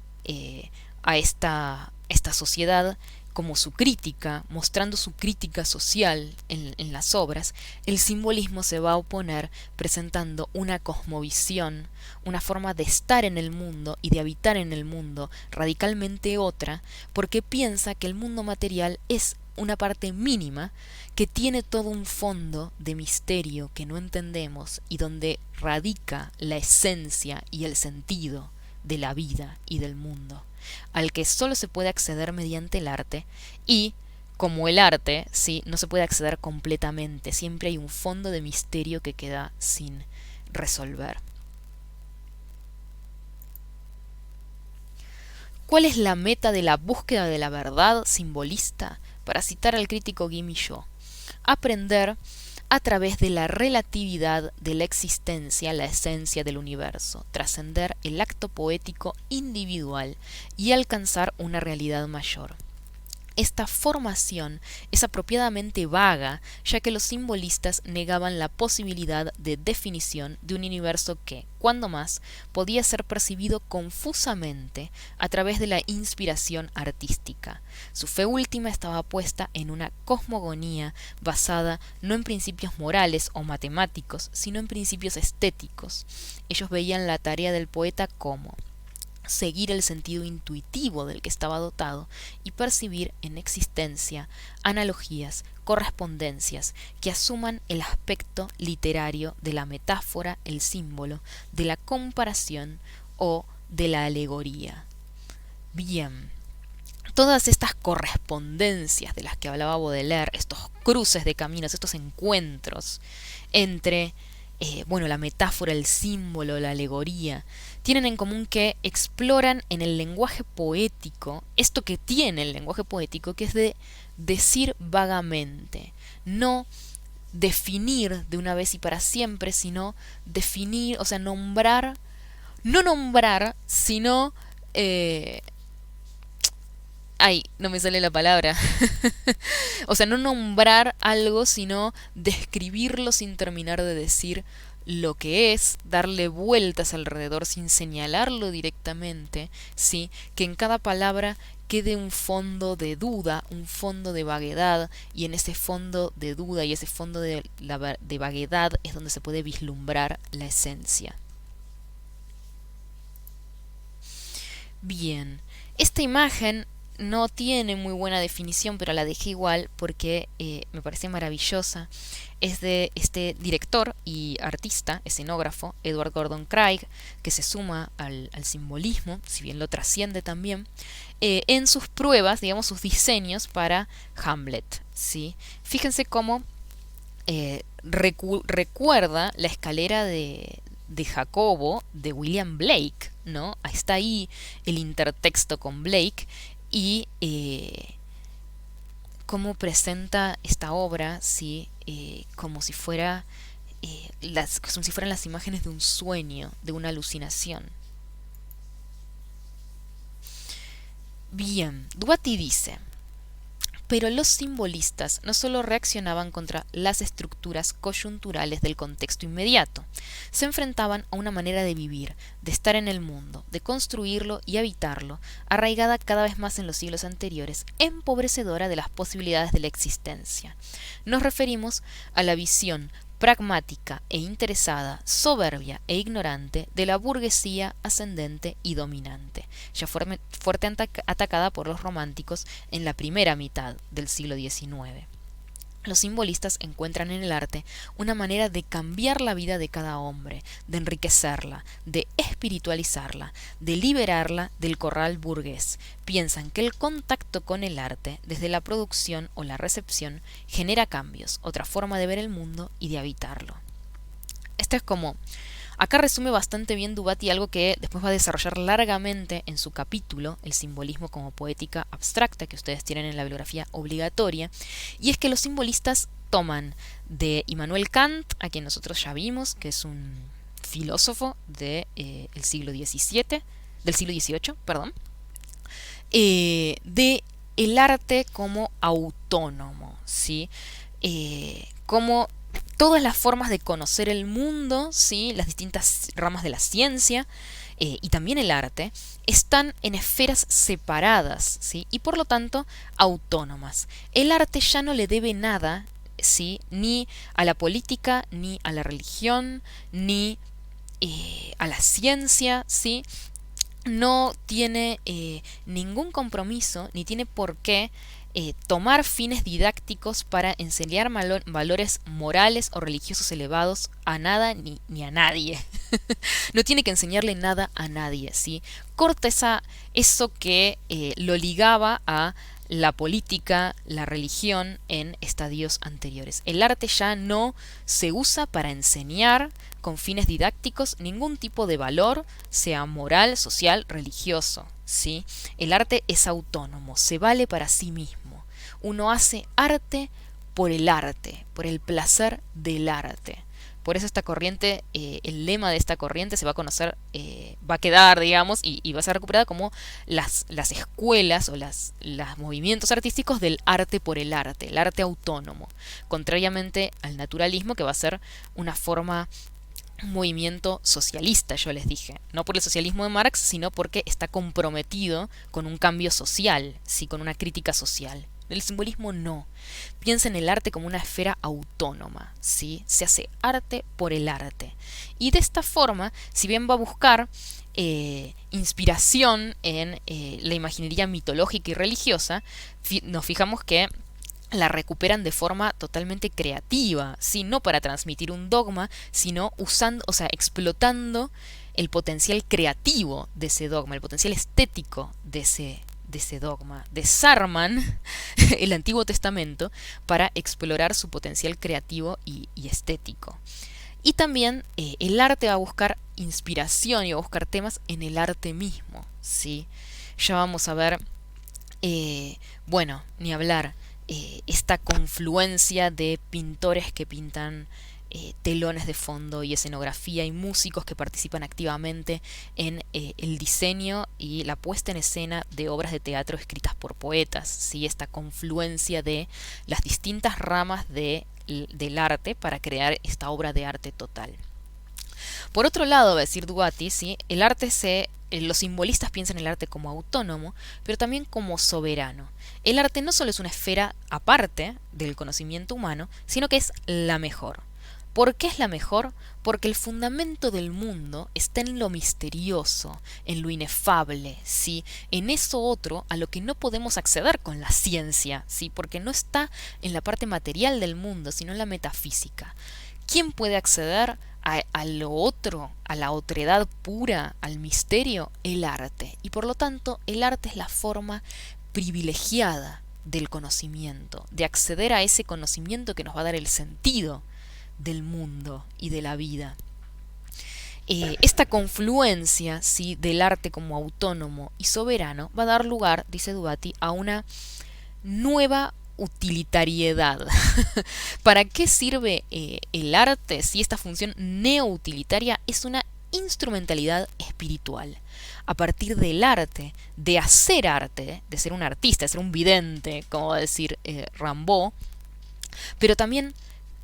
a esta sociedad como su crítica, mostrando su crítica social en las obras. El simbolismo se va a oponer presentando una cosmovisión, una forma de estar en el mundo y de habitar en el mundo radicalmente otra, porque piensa que el mundo material es una parte mínima que tiene todo un fondo de misterio que no entendemos y donde radica la esencia y el sentido de la vida y del mundo, al que solo se puede acceder mediante el arte y, como el arte, sí, no se puede acceder completamente, siempre hay un fondo de misterio que queda sin resolver. ¿Cuál es la meta de la búsqueda de la verdad simbolista? Para citar al crítico Guy Millot, aprender a través de la relatividad de la existencia, la esencia del universo, trascender el acto poético individual y alcanzar una realidad mayor. Esta formación es apropiadamente vaga, ya que los simbolistas negaban la posibilidad de definición de un universo que, cuando más, podía ser percibido confusamente a través de la inspiración artística. Su fe última estaba puesta en una cosmogonía basada no en principios morales o matemáticos, sino en principios estéticos. Ellos veían la tarea del poeta como seguir el sentido intuitivo del que estaba dotado y percibir en existencia analogías, correspondencias que asuman el aspecto literario de la metáfora, el símbolo, de la comparación o de la alegoría. Bien, todas estas correspondencias de las que hablaba Baudelaire, estos cruces de caminos, estos encuentros entre la metáfora, el símbolo, la alegoría, tienen en común que exploran en el lenguaje poético esto que tiene el lenguaje poético, que es de decir vagamente, no definir de una vez y para siempre, sino definir, o sea, nombrar, no nombrar, sino Ay, no me sale la palabra. O sea, no nombrar algo, sino describirlo sin terminar de decir lo que es, darle vueltas alrededor sin señalarlo directamente, ¿sí? Que en cada palabra quede un fondo de duda, un fondo de vaguedad, y en ese fondo de duda y ese fondo de vaguedad es donde se puede vislumbrar la esencia. Bien, esta imagen no tiene muy buena definición, pero la dejé igual porque me parece maravillosa. Es de este director y artista, escenógrafo, Edward Gordon Craig, que se suma al simbolismo, si bien lo trasciende también, en sus pruebas, digamos, sus diseños para Hamlet. ¿Sí? Fíjense cómo recuerda la escalera de Jacobo de William Blake, ¿no? Está ahí el intertexto con Blake y cómo presenta esta obra, ¿sí? Como si fuera como si fueran las imágenes de un sueño, de una alucinación. Bien, Duati dice: pero los simbolistas no solo reaccionaban contra las estructuras coyunturales del contexto inmediato, se enfrentaban a una manera de vivir, de estar en el mundo, de construirlo y habitarlo, arraigada cada vez más en los siglos anteriores, empobrecedora de las posibilidades de la existencia. Nos referimos a la visión pragmática e interesada, soberbia e ignorante de la burguesía ascendente y dominante, ya fuerte atacada por los románticos en la primera mitad del siglo XIX. Los simbolistas encuentran en el arte una manera de cambiar la vida de cada hombre, de enriquecerla, de espiritualizarla, de liberarla del corral burgués. Piensan que el contacto con el arte, desde la producción o la recepción, genera cambios, otra forma de ver el mundo y de habitarlo. Esto es como... Acá resume bastante bien Duati algo que después va a desarrollar largamente en su capítulo, el simbolismo como poética abstracta, que ustedes tienen en la bibliografía obligatoria, y es que los simbolistas toman de Immanuel Kant, a quien nosotros ya vimos, que es un filósofo del siglo XVII, del siglo XVIII, perdón, de el arte como autónomo, ¿sí? Como todas las formas de conocer el mundo, ¿sí? Las distintas ramas de la ciencia y también el arte, están en esferas separadas, ¿sí? Y por lo tanto autónomas. El arte ya no le debe nada, ¿sí? Ni a la política, ni a la religión, ni a la ciencia, ¿sí? No tiene ningún compromiso, ni tiene por qué tomar fines didácticos para enseñar valores morales o religiosos elevados a nada ni a nadie. No tiene que enseñarle nada a nadie, ¿sí? Corta eso que lo ligaba a la política, la religión en estadios anteriores. El arte ya no se usa para enseñar con fines didácticos ningún tipo de valor, sea moral, social, religioso, ¿sí? El arte es autónomo, se vale para sí mismo. Uno hace arte, por el placer del arte. Por eso esta corriente, el lema de esta corriente se va a conocer, va a quedar, digamos, y va a ser recuperada como las escuelas o los movimientos artísticos del arte por el arte autónomo, contrariamente al naturalismo, que va a ser una forma, un movimiento socialista, yo les dije, no por el socialismo de Marx, sino porque está comprometido con un cambio social, ¿sí? Con una crítica social. El simbolismo no. Piensa en el arte como una esfera autónoma, ¿sí? Se hace arte por el arte. Y de esta forma, si bien va a buscar inspiración en la imaginería mitológica y religiosa, nos fijamos que la recuperan de forma totalmente creativa, ¿sí? No para transmitir un dogma, sino usando, o sea, explotando el potencial creativo de ese dogma, el potencial estético de ese dogma. Desarman el Antiguo Testamento para explorar su potencial creativo y estético. Y también el arte va a buscar inspiración y va a buscar temas en el arte mismo, ¿sí? Ya vamos a ver, bueno, ni hablar, esta confluencia de pintores que pintan telones de fondo y escenografía y músicos que participan activamente en el diseño y la puesta en escena de obras de teatro escritas por poetas, ¿sí? Esta confluencia de las distintas ramas del arte para crear esta obra de arte total. Por otro lado, va a decir Duati, ¿sí? Los simbolistas piensan el arte como autónomo, pero también como soberano. El arte no solo es una esfera aparte del conocimiento humano, sino que es la mejor. ¿Por qué es la mejor? Porque el fundamento del mundo está en lo misterioso, en lo inefable, ¿sí? En eso otro a lo que no podemos acceder con la ciencia, ¿sí? Porque no está en la parte material del mundo, sino en la metafísica. ¿Quién puede acceder a lo otro, a la otredad pura, al misterio? El arte. Y por lo tanto, el arte es la forma privilegiada del conocimiento, de acceder a ese conocimiento que nos va a dar el sentido del mundo y de la vida. Esta confluencia, ¿sí?, del arte como autónomo y soberano va a dar lugar, dice Duati, a una nueva utilitariedad. ¿Para qué sirve el arte si esta función neoutilitaria es una instrumentalidad espiritual? A partir del arte, de hacer arte, de ser un artista, de ser un vidente, como va a decir Rimbaud, pero también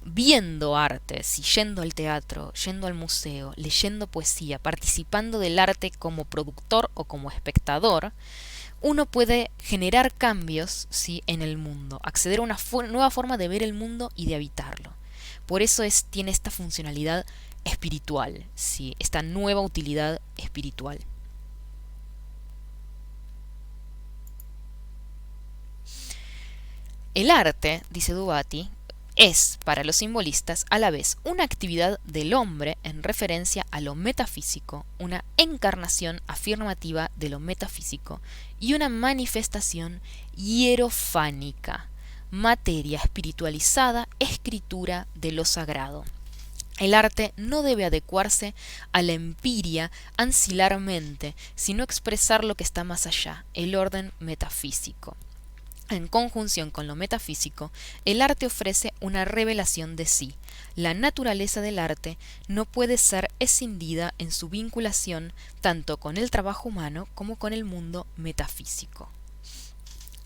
viendo arte, si yendo al teatro, yendo al museo, leyendo poesía, participando del arte como productor o como espectador, uno puede generar cambios, ¿sí?, en el mundo, acceder a una nueva forma de ver el mundo y de habitarlo. Por eso tiene esta funcionalidad espiritual, ¿sí?, esta nueva utilidad espiritual. El arte, dice Duati, es para los simbolistas a la vez una actividad del hombre en referencia a lo metafísico, una encarnación afirmativa de lo metafísico y una manifestación hierofánica, materia espiritualizada, escritura de lo sagrado. El arte no debe adecuarse a la empiria ancilarmente, sino expresar lo que está más allá, el orden metafísico. En conjunción con lo metafísico, el arte ofrece una revelación de sí. La naturaleza del arte no puede ser escindida en su vinculación tanto con el trabajo humano como con el mundo metafísico.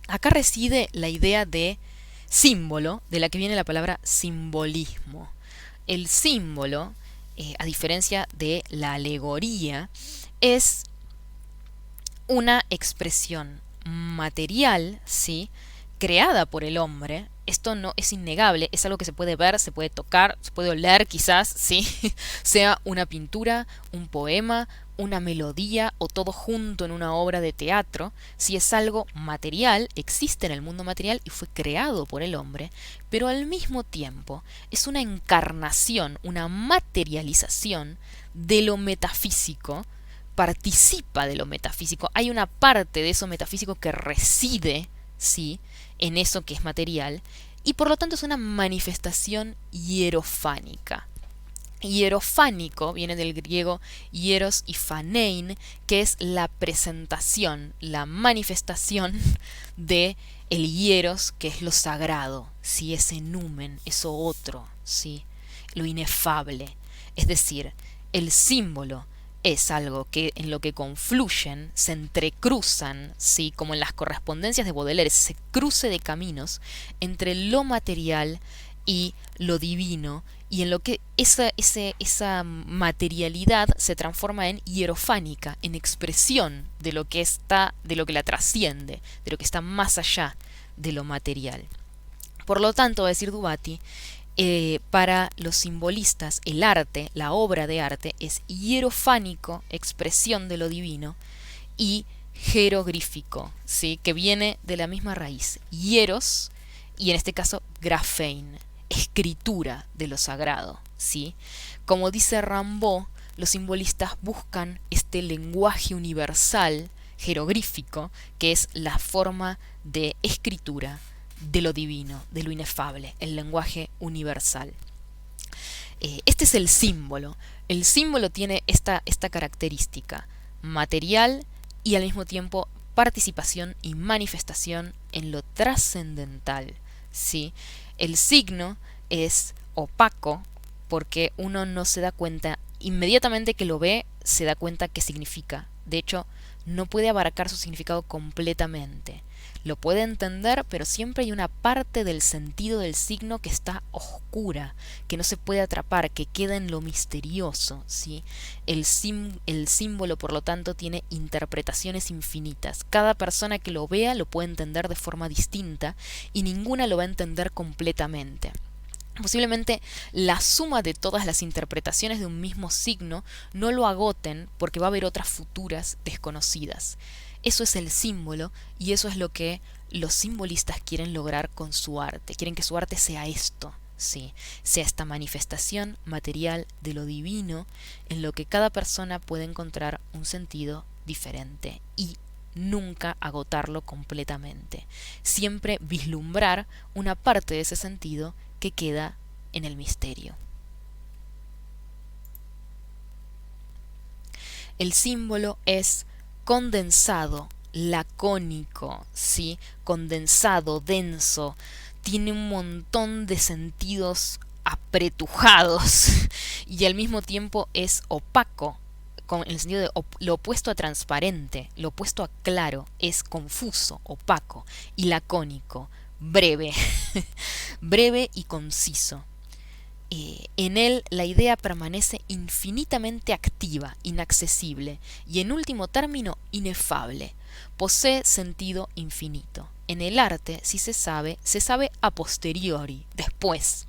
Acá reside la idea de símbolo, de la que viene la palabra simbolismo. El símbolo, a diferencia de la alegoría, es una expresión material, ¿sí?, creada por el hombre. Esto no es innegable, es algo que se puede ver, se puede tocar, se puede oler quizás, ¿sí? Sea una pintura, un poema, una melodía o todo junto en una obra de teatro. Si es algo material, existe en el mundo material y fue creado por el hombre, pero al mismo tiempo es una encarnación, una materialización de lo metafísico, participa de lo metafísico, hay una parte de eso metafísico que reside, ¿sí?, en eso que es material, y por lo tanto es una manifestación hierofánica. Hierofánico viene del griego hieros y phanein, que es la presentación, la manifestación de el hieros, que es lo sagrado, ¿sí?, ese numen, eso otro, ¿sí?, lo inefable. Es decir, el símbolo es algo que en lo que confluyen, se entrecruzan, ¿sí?, como en las correspondencias de Baudelaire, ese cruce de caminos entre lo material y lo divino, y en lo que esa materialidad se transforma en hierofánica, en expresión de lo que está, de lo que la trasciende, de lo que está más allá de lo material. Por lo tanto, va a decir Duati, para los simbolistas el arte, la obra de arte, es hierofánico, expresión de lo divino, y jeroglífico, ¿sí?, que viene de la misma raíz, hieros, y en este caso graphein, escritura de lo sagrado, ¿sí? Como dice Rimbaud, los simbolistas buscan este lenguaje universal, jeroglífico, que es la forma de escritura de lo divino, de lo inefable, el lenguaje universal. Este es el símbolo. El símbolo tiene esta característica material y al mismo tiempo participación y manifestación en lo trascendental, ¿sí? El signo es opaco, porque uno no se da cuenta, inmediatamente que lo ve, se da cuenta qué significa. De hecho, no puede abarcar su significado completamente. Lo puede entender, pero siempre hay una parte del sentido del signo que está oscura, que no se puede atrapar, que queda en lo misterioso, ¿sí? El símbolo, por lo tanto, tiene interpretaciones infinitas. Cada persona que lo vea lo puede entender de forma distinta y ninguna lo va a entender completamente. Posiblemente la suma de todas las interpretaciones de un mismo signo no lo agoten porque va a haber otras futuras desconocidas. Eso es el símbolo y eso es lo que los simbolistas quieren lograr con su arte. Quieren que su arte sea esto, sí, sea esta manifestación material de lo divino en lo que cada persona puede encontrar un sentido diferente y nunca agotarlo completamente. Siempre vislumbrar una parte de ese sentido que queda en el misterio. El símbolo es condensado, lacónico, ¿sí? Condensado, denso, tiene un montón de sentidos apretujados y al mismo tiempo es opaco, en el sentido de lo opuesto a transparente, lo opuesto a claro, es confuso, opaco y lacónico, breve, breve y conciso. En él la idea permanece infinitamente activa, inaccesible y en último término inefable. Posee sentido infinito. En el arte, si se sabe a posteriori, después.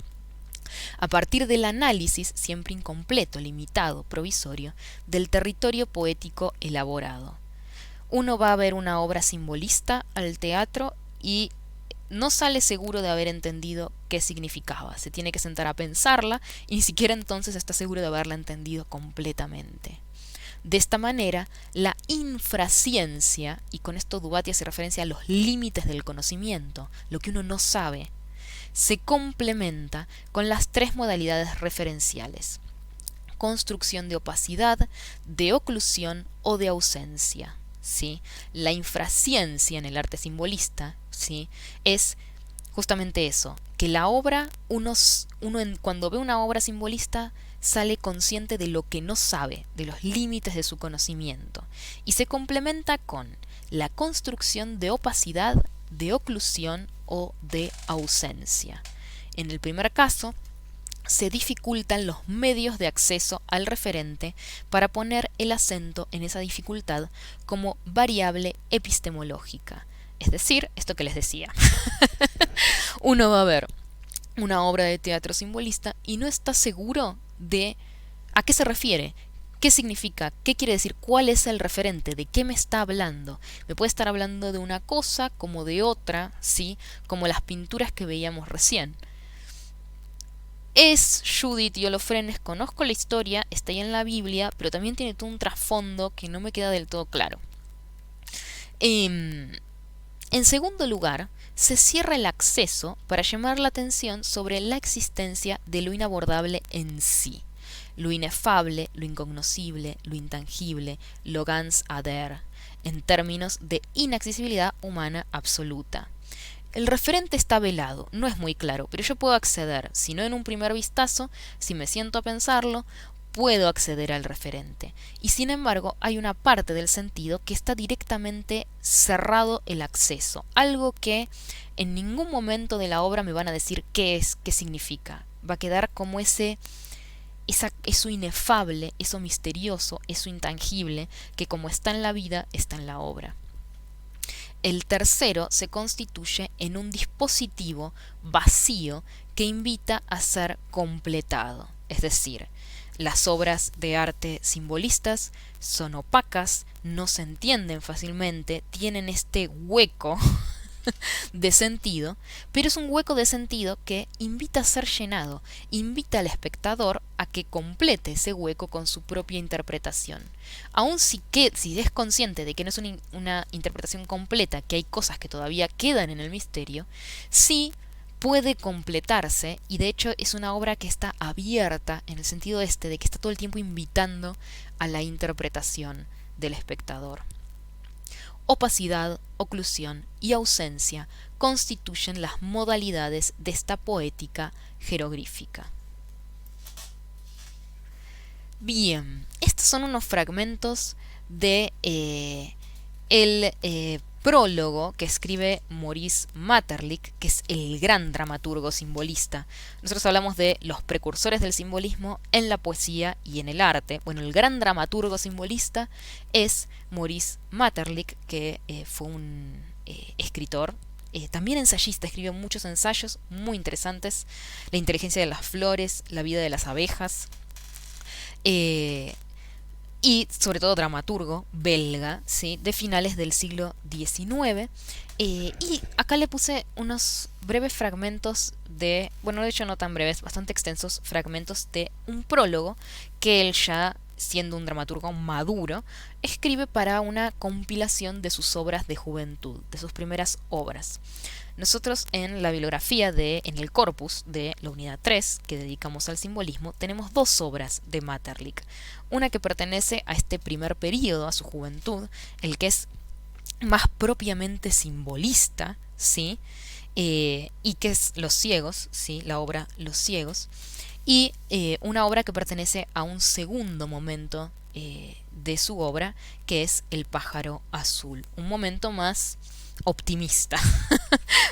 A partir del análisis, siempre incompleto, limitado, provisorio, del territorio poético elaborado. Uno va a ver una obra simbolista al teatro y no sale seguro de haber entendido qué significaba. Se tiene que sentar a pensarla y ni siquiera entonces está seguro de haberla entendido completamente. De esta manera, la infraciencia, y con esto Dubati hace referencia a los límites del conocimiento, lo que uno no sabe, se complementa con las tres modalidades referenciales: construcción de opacidad, de oclusión o de ausencia. ¿Sí? La infraciencia en el arte simbolista, ¿sí?, es justamente eso, que la obra, cuando ve una obra simbolista, sale consciente de lo que no sabe, de los límites de su conocimiento, y se complementa con la construcción de opacidad, de oclusión o de ausencia. En el primer caso, se dificultan los medios de acceso al referente para poner el acento en esa dificultad como variable epistemológica. Es decir, esto que les decía. Uno va a ver una obra de teatro simbolista y no está seguro de a qué se refiere, qué significa, qué quiere decir, cuál es el referente, de qué me está hablando. Me puede estar hablando de una cosa como de otra, ¿sí? Como las pinturas que veíamos recién. Es Judith y Holofernes, conozco la historia, está ahí en la Biblia, pero también tiene todo un trasfondo que no me queda del todo claro. En segundo lugar, se cierra el acceso para llamar la atención sobre la existencia de lo inabordable en sí, lo inefable, lo incognoscible, lo intangible, lo ganz ader, en términos de inaccesibilidad humana absoluta. El referente está velado, no es muy claro, pero yo puedo acceder, si no en un primer vistazo, si me siento a pensarlo, puedo acceder al referente. Y sin embargo, hay una parte del sentido que está directamente cerrado el acceso, algo que en ningún momento de la obra me van a decir qué es, qué significa. Va a quedar como eso inefable, eso misterioso, eso intangible, que como está en la vida, está en la obra. El tercero se constituye en un dispositivo vacío que invita a ser completado. Es decir, las obras de arte simbolistas son opacas, no se entienden fácilmente, tienen este hueco de sentido, pero es un hueco de sentido que invita a ser llenado, invita al espectador a que complete ese hueco con su propia interpretación. Aun si es consciente de que no es una interpretación completa, que hay cosas que todavía quedan en el misterio, sí puede completarse, y de hecho es una obra que está abierta en el sentido de que está todo el tiempo invitando a la interpretación del espectador. Opacidad, oclusión y ausencia constituyen las modalidades de esta poética jeroglífica. Bien, estos son unos fragmentos de el prólogo que escribe Maurice Maeterlinck, que es el gran dramaturgo simbolista. Nosotros hablamos de los precursores del simbolismo en la poesía y en el arte. Bueno, el gran dramaturgo simbolista es Maurice Maeterlinck, que fue un escritor, también ensayista, escribió muchos ensayos muy interesantes: La inteligencia de las flores, La vida de las abejas, eh, y sobre todo dramaturgo belga, ¿sí? De finales del siglo XIX. Y acá le puse unos breves fragmentos de, bueno, de hecho no tan breves, bastante extensos fragmentos de un prólogo que él, ya siendo un dramaturgo maduro, escribe para una compilación de sus obras de juventud, de sus primeras obras. Nosotros en la bibliografía en el corpus de la unidad 3 que dedicamos al simbolismo, tenemos dos obras de Maeterlinck. Una que pertenece a este primer periodo, a su juventud, el que es más propiamente simbolista, ¿sí? Y que es Los ciegos, ¿sí? La obra Los ciegos. Y una obra que pertenece a un segundo momento de su obra, que es El pájaro azul. Un momento más optimista,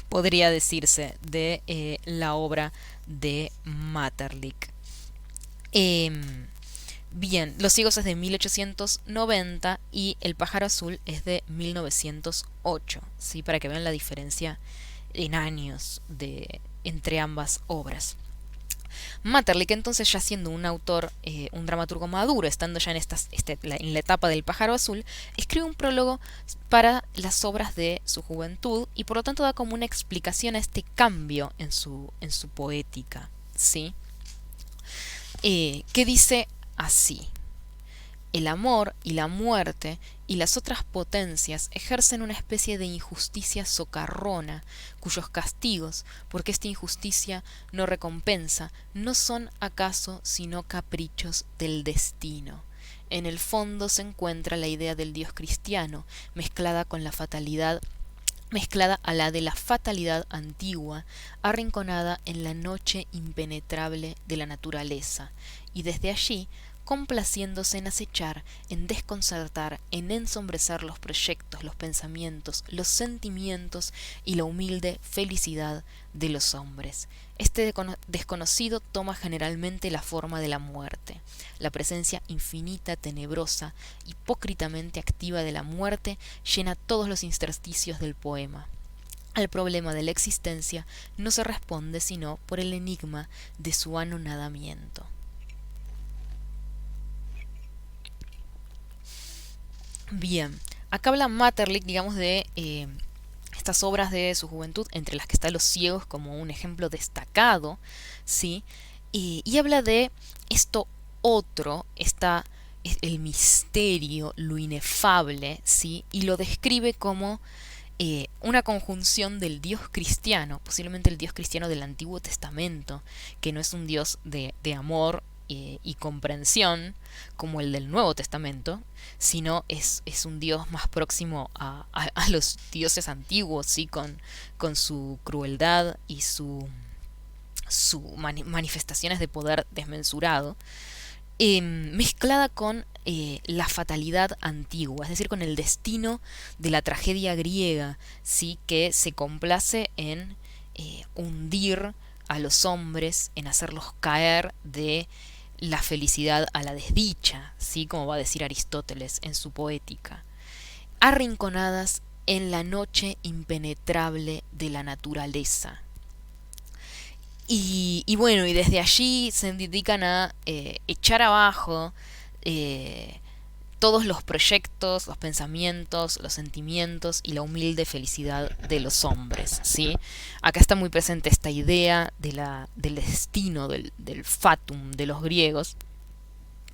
podría decirse, de la obra de Maeterlinck. Bien, Los ciegos es de 1890 y El pájaro azul es de 1908, ¿sí? Para que vean la diferencia en años entre ambas obras. Maeterlinck, entonces, ya siendo un autor, un dramaturgo maduro, estando ya en la etapa del pájaro azul, escribe un prólogo para las obras de su juventud y por lo tanto da como una explicación a este cambio en su poética, ¿sí? Que dice así: el amor y la muerte y las otras potencias ejercen una especie de injusticia socarrona, cuyos castigos, porque esta injusticia no recompensa, no son acaso sino caprichos del destino. En el fondo se encuentra la idea del Dios cristiano, mezclada con la fatalidad, mezclada a la de la fatalidad antigua, arrinconada en la noche impenetrable de la naturaleza, y desde allí complaciéndose en acechar, en desconcertar, en ensombrecer los proyectos, los pensamientos, los sentimientos y la humilde felicidad de los hombres. Este desconocido toma generalmente la forma de la muerte. La presencia infinita, tenebrosa, hipócritamente activa de la muerte llena todos los intersticios del poema. Al problema de la existencia no se responde sino por el enigma de su anonadamiento. Bien, acá habla Maeterlinck, digamos, de estas obras de su juventud, entre las que está Los ciegos como un ejemplo destacado, ¿sí? Y habla de esto otro, el misterio, lo inefable, ¿sí? Y lo describe como una conjunción del Dios cristiano, posiblemente el Dios cristiano del Antiguo Testamento, que no es un Dios de amor y comprensión como el del Nuevo Testamento, sino es un Dios más próximo a los dioses antiguos, ¿sí? Con su crueldad y manifestaciones de poder desmensurado, mezclada con la fatalidad antigua, es decir, con el destino de la tragedia griega, ¿sí? Que se complace en hundir a los hombres, en hacerlos caer de la felicidad a la desdicha, ¿sí? Como va a decir Aristóteles en su Poética, arrinconadas en la noche impenetrable de la naturaleza. Y bueno, y desde allí se dedican a echar abajo todos los proyectos, los pensamientos, los sentimientos y la humilde felicidad de los hombres, ¿sí? Acá está muy presente esta idea del destino, del fatum de los griegos,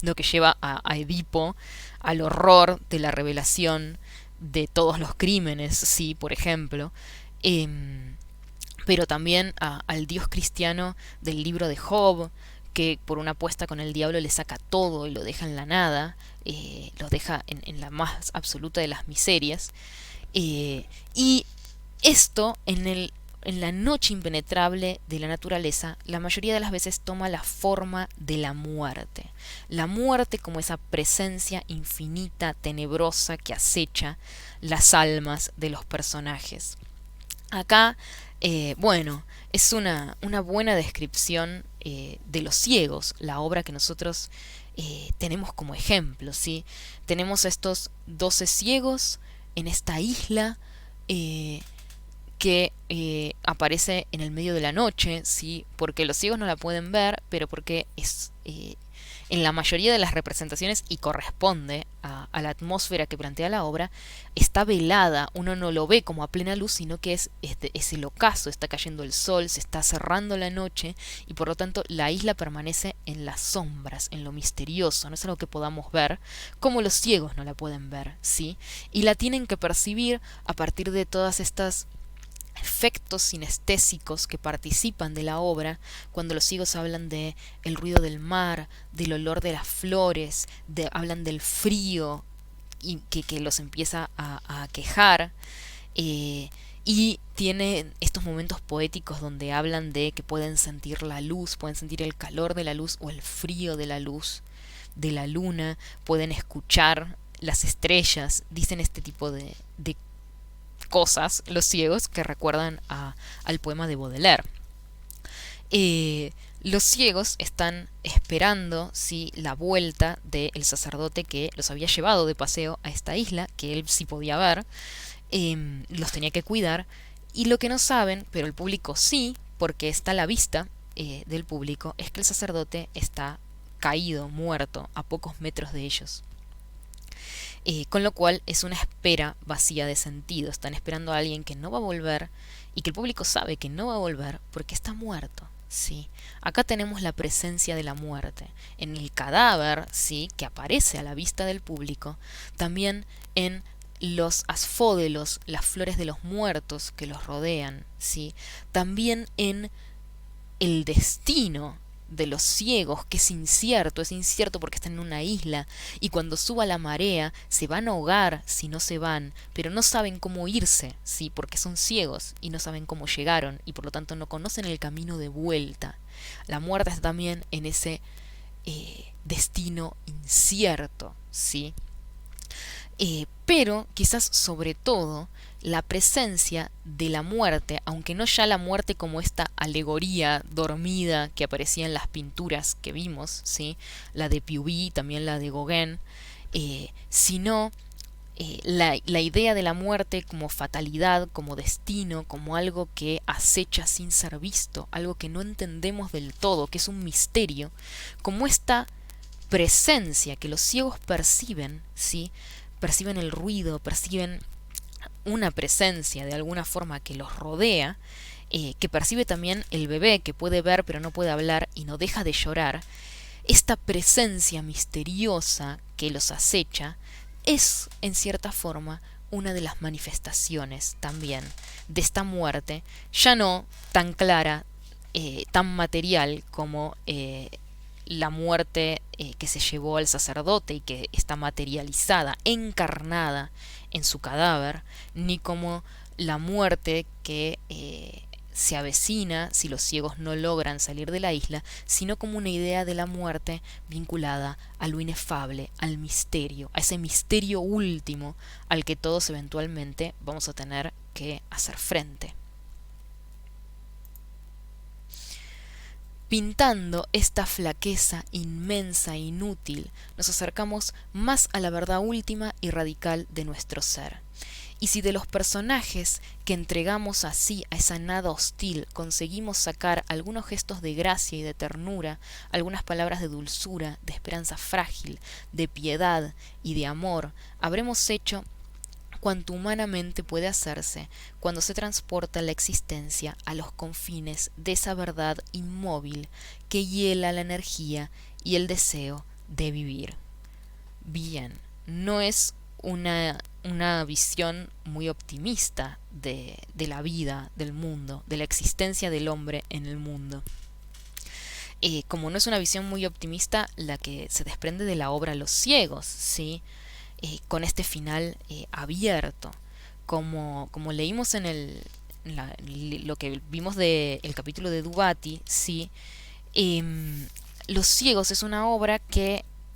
lo que lleva a Edipo al horror de la revelación de todos los crímenes, ¿sí? Por ejemplo, pero también al Dios cristiano del libro de Job, que por una apuesta con el diablo le saca todo y lo deja en la nada, lo deja en la más absoluta de las miserias. Y esto en el en la noche impenetrable de la naturaleza, la mayoría de las veces toma la forma de la muerte. La muerte como esa presencia infinita, tenebrosa que acecha las almas de los personajes. Acá, bueno, es una buena descripción de Los Ciegos, la obra que nosotros tenemos como ejemplo, ¿sí? Tenemos a estos 12 ciegos en esta isla que aparece en el medio de la noche, ¿sí? Porque los ciegos no la pueden ver, pero porque es en la mayoría de las representaciones y corresponde a la atmósfera que plantea la obra, está velada, uno no lo ve como a plena luz, sino que es el ocaso, está cayendo el sol, se está cerrando la noche y por lo tanto la isla permanece en las sombras, en lo misterioso, no es algo que podamos ver, como los ciegos no la pueden ver, ¿sí? Y la tienen que percibir a partir de todas estas efectos sinestésicos que participan de la obra, cuando los ciegos hablan de el ruido del mar, del olor de las flores, hablan del frío y que los empieza a quejar, y tiene estos momentos poéticos donde hablan de que pueden sentir la luz, pueden sentir el calor de la luz o el frío de la luz de la luna, pueden escuchar las estrellas, dicen este tipo de cosas, los ciegos, que recuerdan al poema de Baudelaire. Los ciegos están esperando, ¿sí?, la vuelta del sacerdote que los había llevado de paseo a esta isla, que él sí podía ver, los tenía que cuidar, y lo que no saben, pero el público sí, porque está a la vista del público, es que el sacerdote está caído, muerto, a pocos metros de ellos. Con lo cual es una espera vacía de sentido. Están esperando a alguien que no va a volver y que el público sabe que no va a volver porque está muerto. ¿Sí? Acá tenemos la presencia de la muerte. En el cadáver, ¿sí?, que aparece a la vista del público. También en los asfódelos, las flores de los muertos que los rodean. ¿Sí? También en el destino de los ciegos, que es incierto porque están en una isla, y cuando suba la marea se van a ahogar si no se van, pero no saben cómo irse, ¿sí?, porque son ciegos y no saben cómo llegaron, y por lo tanto no conocen el camino de vuelta. La muerte está también en ese destino incierto, ¿sí? Pero quizás sobre todo la presencia de la muerte, aunque no ya la muerte como esta alegoría dormida que aparecía en las pinturas que vimos, ¿sí?, la de Puvis, también la de Gauguin, sino la idea de la muerte como fatalidad, como destino, como algo que acecha sin ser visto, algo que no entendemos del todo, que es un misterio, como esta presencia que los ciegos perciben, ¿sí?, perciben el ruido, perciben una presencia de alguna forma que los rodea, que percibe también el bebé, que puede ver pero no puede hablar y no deja de llorar. Esta presencia misteriosa que los acecha es, en cierta forma, una de las manifestaciones también de esta muerte, ya no tan clara, tan material como la muerte que se llevó al sacerdote y que está materializada, encarnada en su cadáver, ni como la muerte que se avecina si los ciegos no logran salir de la isla, sino como una idea de la muerte vinculada a lo inefable, al misterio, a ese misterio último al que todos eventualmente vamos a tener que hacer frente. Pintando esta flaqueza inmensa e inútil, nos acercamos más a la verdad última y radical de nuestro ser. Y si de los personajes que entregamos así a esa nada hostil conseguimos sacar algunos gestos de gracia y de ternura, algunas palabras de dulzura, de esperanza frágil, de piedad y de amor, habremos hecho cuanto humanamente puede hacerse cuando se transporta la existencia a los confines de esa verdad inmóvil que hiela la energía y el deseo de vivir. Bien, no es una visión muy optimista de la vida, del mundo, de la existencia del hombre en el mundo. Como no es una visión muy optimista la que se desprende de la obra Los Ciegos, ¿sí?, con este final abierto, como leímos en lo que vimos del capítulo de Dubati, ¿sí? Los ciegos es una obra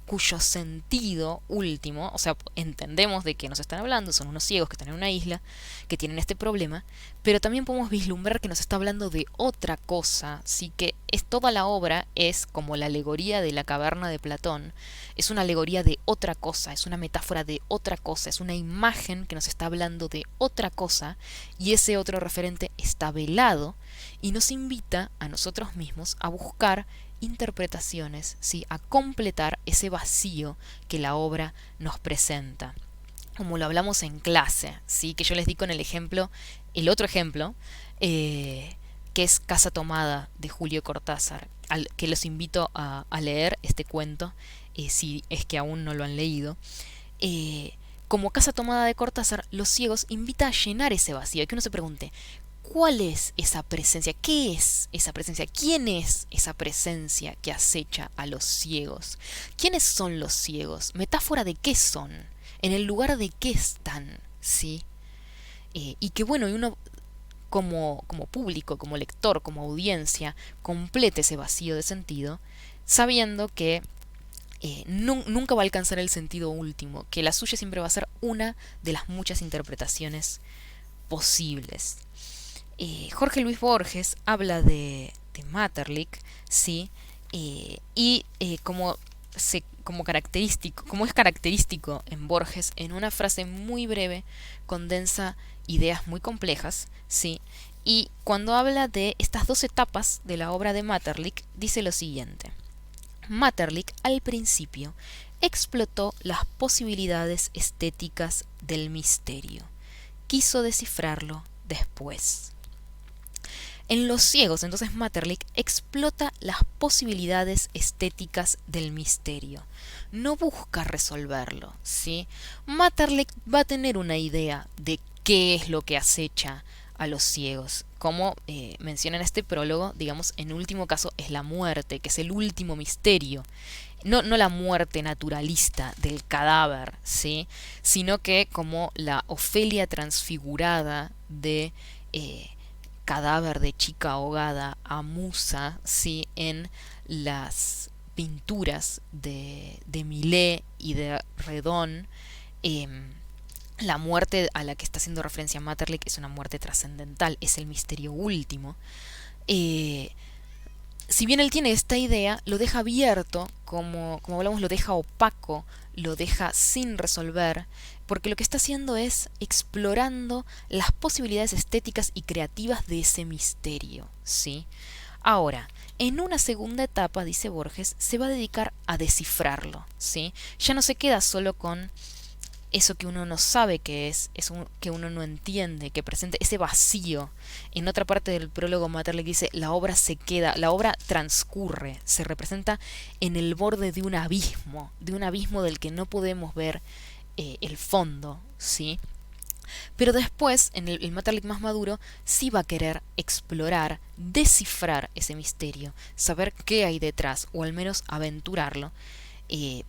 cuyo sentido último, o sea, entendemos de qué nos están hablando, son unos ciegos que están en una isla, que tienen este problema, pero también podemos vislumbrar que nos está hablando de otra cosa, sí, que es toda la obra es como la alegoría de la caverna de Platón, es una alegoría de otra cosa, es una metáfora de otra cosa, es una imagen que nos está hablando de otra cosa, y ese otro referente está velado y nos invita a nosotros mismos a buscar interpretaciones, ¿sí? A completar ese vacío que la obra nos presenta. Como lo hablamos en clase, ¿sí? Que yo les di con el ejemplo, el otro ejemplo, que es Casa Tomada de Julio Cortázar, que los invito a leer este cuento, si es que aún no lo han leído. Como Casa Tomada de Cortázar, Los ciegos invita a llenar ese vacío, y que uno se pregunte, ¿cuál es esa presencia? ¿Qué es esa presencia? ¿Quién es esa presencia que acecha a los ciegos? ¿Quiénes son los ciegos? ¿Metáfora de qué son? ¿En el lugar de qué están? ¿Sí? Y que bueno, y uno como público, como lector, como audiencia, complete ese vacío de sentido, sabiendo que nunca va a alcanzar el sentido último, que la suya siempre va a ser una de las muchas interpretaciones posibles. Jorge Luis Borges habla de Maeterlinck, ¿sí? Como es característico en Borges, en una frase muy breve condensa ideas muy complejas, ¿sí? Y cuando habla de estas dos etapas de la obra de Maeterlinck, dice lo siguiente. Maeterlinck al principio explotó las posibilidades estéticas del misterio. Quiso descifrarlo después. En Los ciegos, entonces Maeterlinck explota las posibilidades estéticas del misterio. No busca resolverlo, ¿sí? Maeterlinck va a tener una idea de qué es lo que acecha a los ciegos. Como menciona en este prólogo, digamos, en último caso es la muerte, que es el último misterio. No la muerte naturalista del cadáver, ¿sí? Sino que como la Ofelia transfigurada de cadáver de chica ahogada a Musa, ¿sí? En las pinturas de Millet y de Redon. La muerte a la que está haciendo referencia Maeterlinck es una muerte trascendental, es el misterio último. Si bien él tiene esta idea, lo deja abierto, como hablamos, lo deja opaco, lo deja sin resolver, porque lo que está haciendo es explorando las posibilidades estéticas y creativas de ese misterio, ¿sí? Ahora, en una segunda etapa, dice Borges, se va a dedicar a descifrarlo, ¿sí? Ya no se queda solo con eso que uno no sabe qué es, eso que uno no entiende, que presenta ese vacío. En otra parte del prólogo Maeterlinck dice, la obra se queda, la obra transcurre, se representa en el borde de un abismo del que no podemos ver el fondo, ¿sí? Pero después, en el Maeterlinck más maduro, sí va a querer explorar, descifrar ese misterio, saber qué hay detrás, o al menos aventurarlo,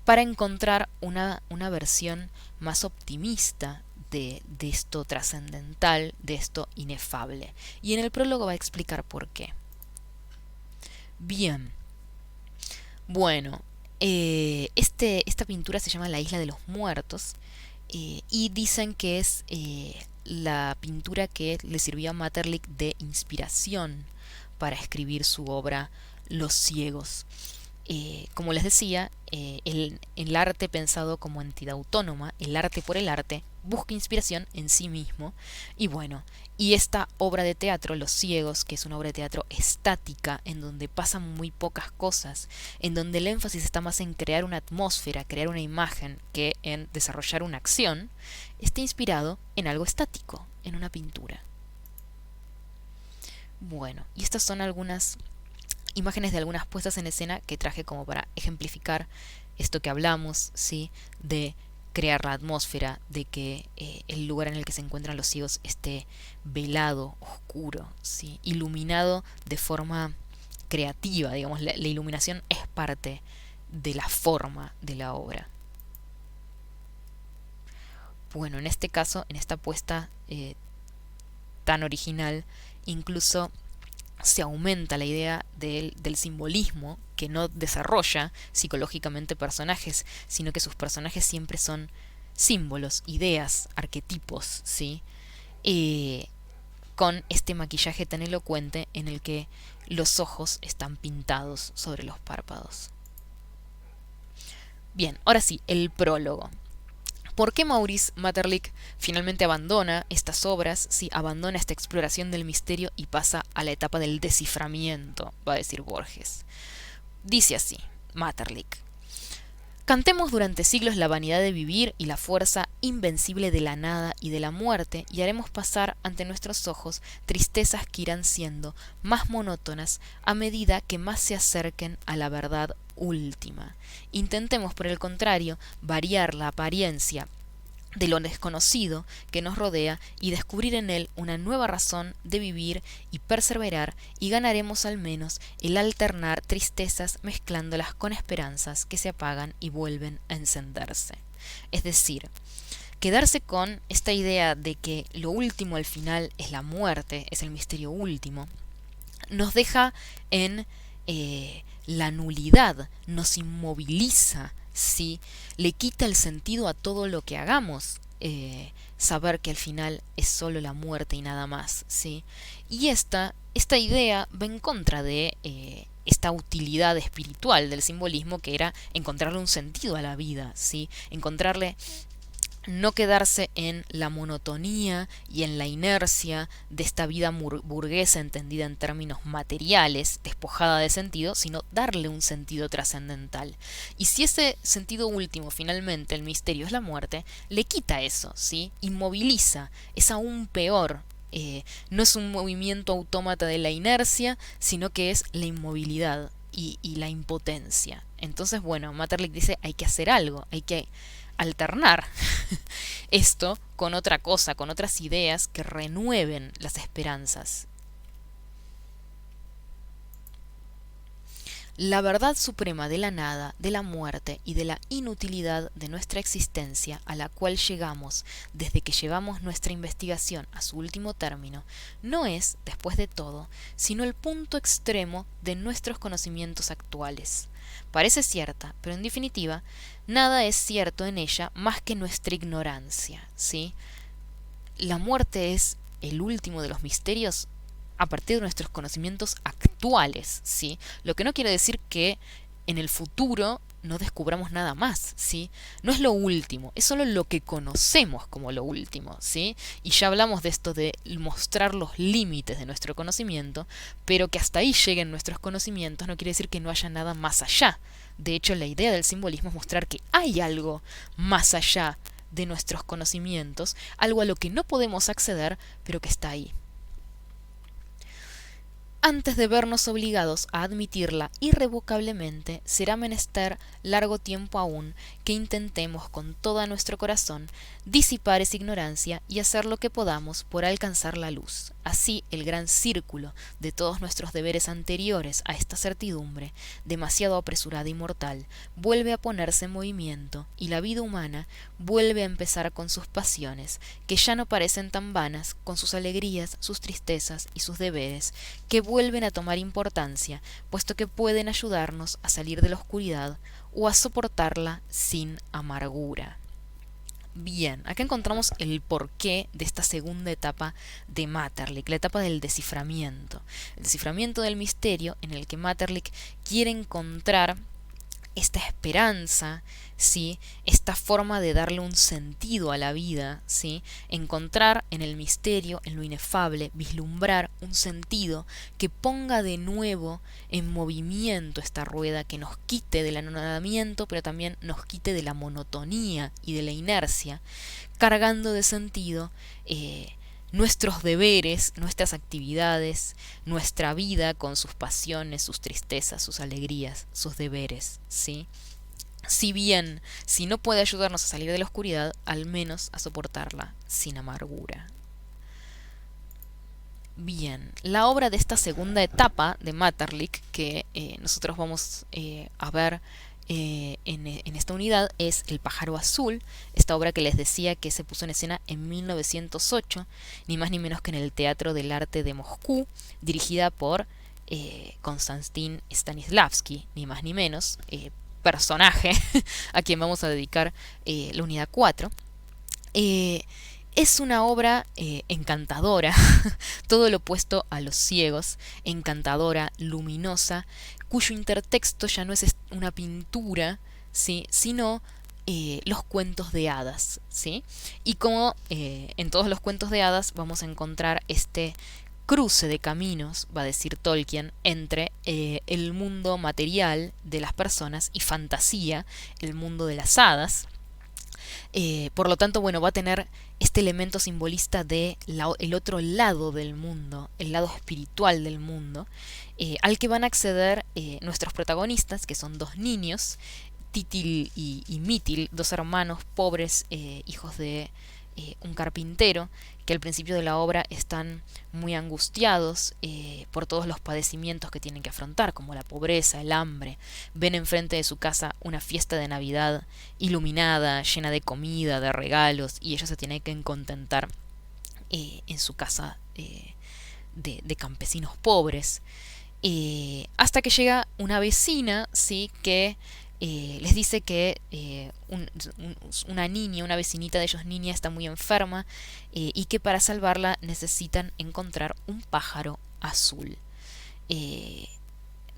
para encontrar una versión más optimista de esto trascendental, de esto inefable. Y en el prólogo va a explicar por qué. Bien, bueno, esta pintura se llama La Isla de los Muertos, y dicen que es la pintura que le sirvió a Maeterlinck de inspiración para escribir su obra Los ciegos. Como les decía, el arte pensado como entidad autónoma, el arte por el arte, busca inspiración en sí mismo. Y bueno, y esta obra de teatro, Los ciegos, que es una obra de teatro estática, en donde pasan muy pocas cosas, en donde el énfasis está más en crear una atmósfera, crear una imagen, que en desarrollar una acción, está inspirado en algo estático, en una pintura. Bueno, y estas son algunas imágenes de algunas puestas en escena que traje como para ejemplificar esto que hablamos, ¿sí? De crear la atmósfera, de que el lugar en el que se encuentran los ciegos esté velado, oscuro, ¿sí? Iluminado de forma creativa, digamos, la iluminación es parte de la forma de la obra. Bueno, en este caso, en esta puesta tan original, incluso se aumenta la idea del simbolismo, que no desarrolla psicológicamente personajes, sino que sus personajes siempre son símbolos, ideas, arquetipos, ¿sí? Eh, con este maquillaje tan elocuente en el que los ojos están pintados sobre los párpados. Bien, ahora sí, el prólogo. ¿Por qué Maurice Maeterlinck finalmente abandona estas obras, sí, abandona esta exploración del misterio y pasa a la etapa del desciframiento, va a decir Borges? Dice así, Maeterlinck: cantemos durante siglos la vanidad de vivir y la fuerza invencible de la nada y de la muerte, y haremos pasar ante nuestros ojos tristezas que irán siendo más monótonas a medida que más se acerquen a la verdad última. Intentemos, por el contrario, variar la apariencia de lo desconocido que nos rodea y descubrir en él una nueva razón de vivir y perseverar, y ganaremos al menos el alternar tristezas mezclándolas con esperanzas que se apagan y vuelven a encenderse. Es decir, quedarse con esta idea de que lo último al final es la muerte, es el misterio último, nos deja en la nulidad, nos inmoviliza, ¿sí? Le quita el sentido a todo lo que hagamos, saber que al final es solo la muerte y nada más, ¿sí? Y esta idea va en contra de esta utilidad espiritual del simbolismo, que era encontrarle un sentido a la vida, ¿sí? Encontrarle, no quedarse en la monotonía y en la inercia de esta vida burguesa entendida en términos materiales, despojada de sentido, sino darle un sentido trascendental. Y si ese sentido último, finalmente, el misterio es la muerte, le quita eso, ¿sí? Inmoviliza, es aún peor. No es un movimiento autómata de la inercia, sino que es la inmovilidad y la impotencia. Entonces, bueno, Maeterlinck dice, hay que hacer algo, hay que alternar esto con otra cosa, con otras ideas que renueven las esperanzas. La verdad suprema de la nada, de la muerte y de la inutilidad de nuestra existencia, a la cual llegamos desde que llevamos nuestra investigación a su último término, no es, después de todo, sino el punto extremo de nuestros conocimientos actuales. Parece cierta, pero en definitiva, nada es cierto en ella más que nuestra ignorancia, ¿sí? La muerte es el último de los misterios a partir de nuestros conocimientos actuales, ¿sí? Lo que no quiere decir que en el futuro no descubramos nada más, ¿sí? No es lo último, es solo lo que conocemos como lo último, ¿sí? Y ya hablamos de esto de mostrar los límites de nuestro conocimiento, pero que hasta ahí lleguen nuestros conocimientos no quiere decir que no haya nada más allá. De hecho, la idea del simbolismo es mostrar que hay algo más allá de nuestros conocimientos, algo a lo que no podemos acceder, pero que está ahí. Antes de vernos obligados a admitirla irrevocablemente, será menester largo tiempo aún que intentemos con todo nuestro corazón disipar esa ignorancia y hacer lo que podamos por alcanzar la luz. Así el gran círculo de todos nuestros deberes anteriores a esta certidumbre, demasiado apresurada y mortal, vuelve a ponerse en movimiento, y la vida humana vuelve a empezar con sus pasiones, que ya no parecen tan vanas, con sus alegrías, sus tristezas y sus deberes, que vuelven a tomar importancia, puesto que pueden ayudarnos a salir de la oscuridad o a soportarla sin amargura. Bien, acá encontramos el porqué de esta segunda etapa de Maeterlinck, la etapa del desciframiento. El desciframiento del misterio, en el que Maeterlinck quiere encontrar esta esperanza, ¿sí? Esta forma de darle un sentido a la vida, ¿sí? Encontrar en el misterio, en lo inefable, vislumbrar un sentido que ponga de nuevo en movimiento esta rueda, que nos quite del anonadamiento, pero también nos quite de la monotonía y de la inercia, cargando de sentido nuestros deberes, nuestras actividades, nuestra vida con sus pasiones, sus tristezas, sus alegrías, sus deberes, ¿sí? Si bien, si no puede ayudarnos a salir de la oscuridad, al menos a soportarla sin amargura. Bien, la obra de esta segunda etapa de Maeterlinck, que nosotros vamos a ver en esta unidad es El pájaro azul, esta obra que les decía que se puso en escena en 1908, ni más ni menos que en el Teatro del Arte de Moscú, dirigida por Konstantin Stanislavski, ni más ni menos, personaje a quien vamos a dedicar la unidad 4. Eh, es una obra encantadora, todo lo opuesto a Los ciegos, encantadora, luminosa, cuyo intertexto ya no es una pintura, ¿sí? Sino los cuentos de hadas, ¿sí? Y como en todos los cuentos de hadas vamos a encontrar este cruce de caminos, va a decir Tolkien, entre el mundo material de las personas y fantasía, el mundo de las hadas. Por lo tanto, bueno, va a tener este elemento simbolista de el otro lado del mundo, el lado espiritual del mundo, al que van a acceder nuestros protagonistas, que son dos niños, Titil y Mítil, dos hermanos pobres, hijos de un carpintero, que al principio de la obra están muy angustiados por todos los padecimientos que tienen que afrontar, como la pobreza, el hambre. Ven enfrente de su casa una fiesta de Navidad iluminada, llena de comida, de regalos, y ellos se tienen que contentar en su casa de campesinos pobres. Hasta que llega una vecina, ¿sí? Que les dice que una niña, una vecinita de ellos niña, está muy enferma y que para salvarla necesitan encontrar un pájaro azul. Eh,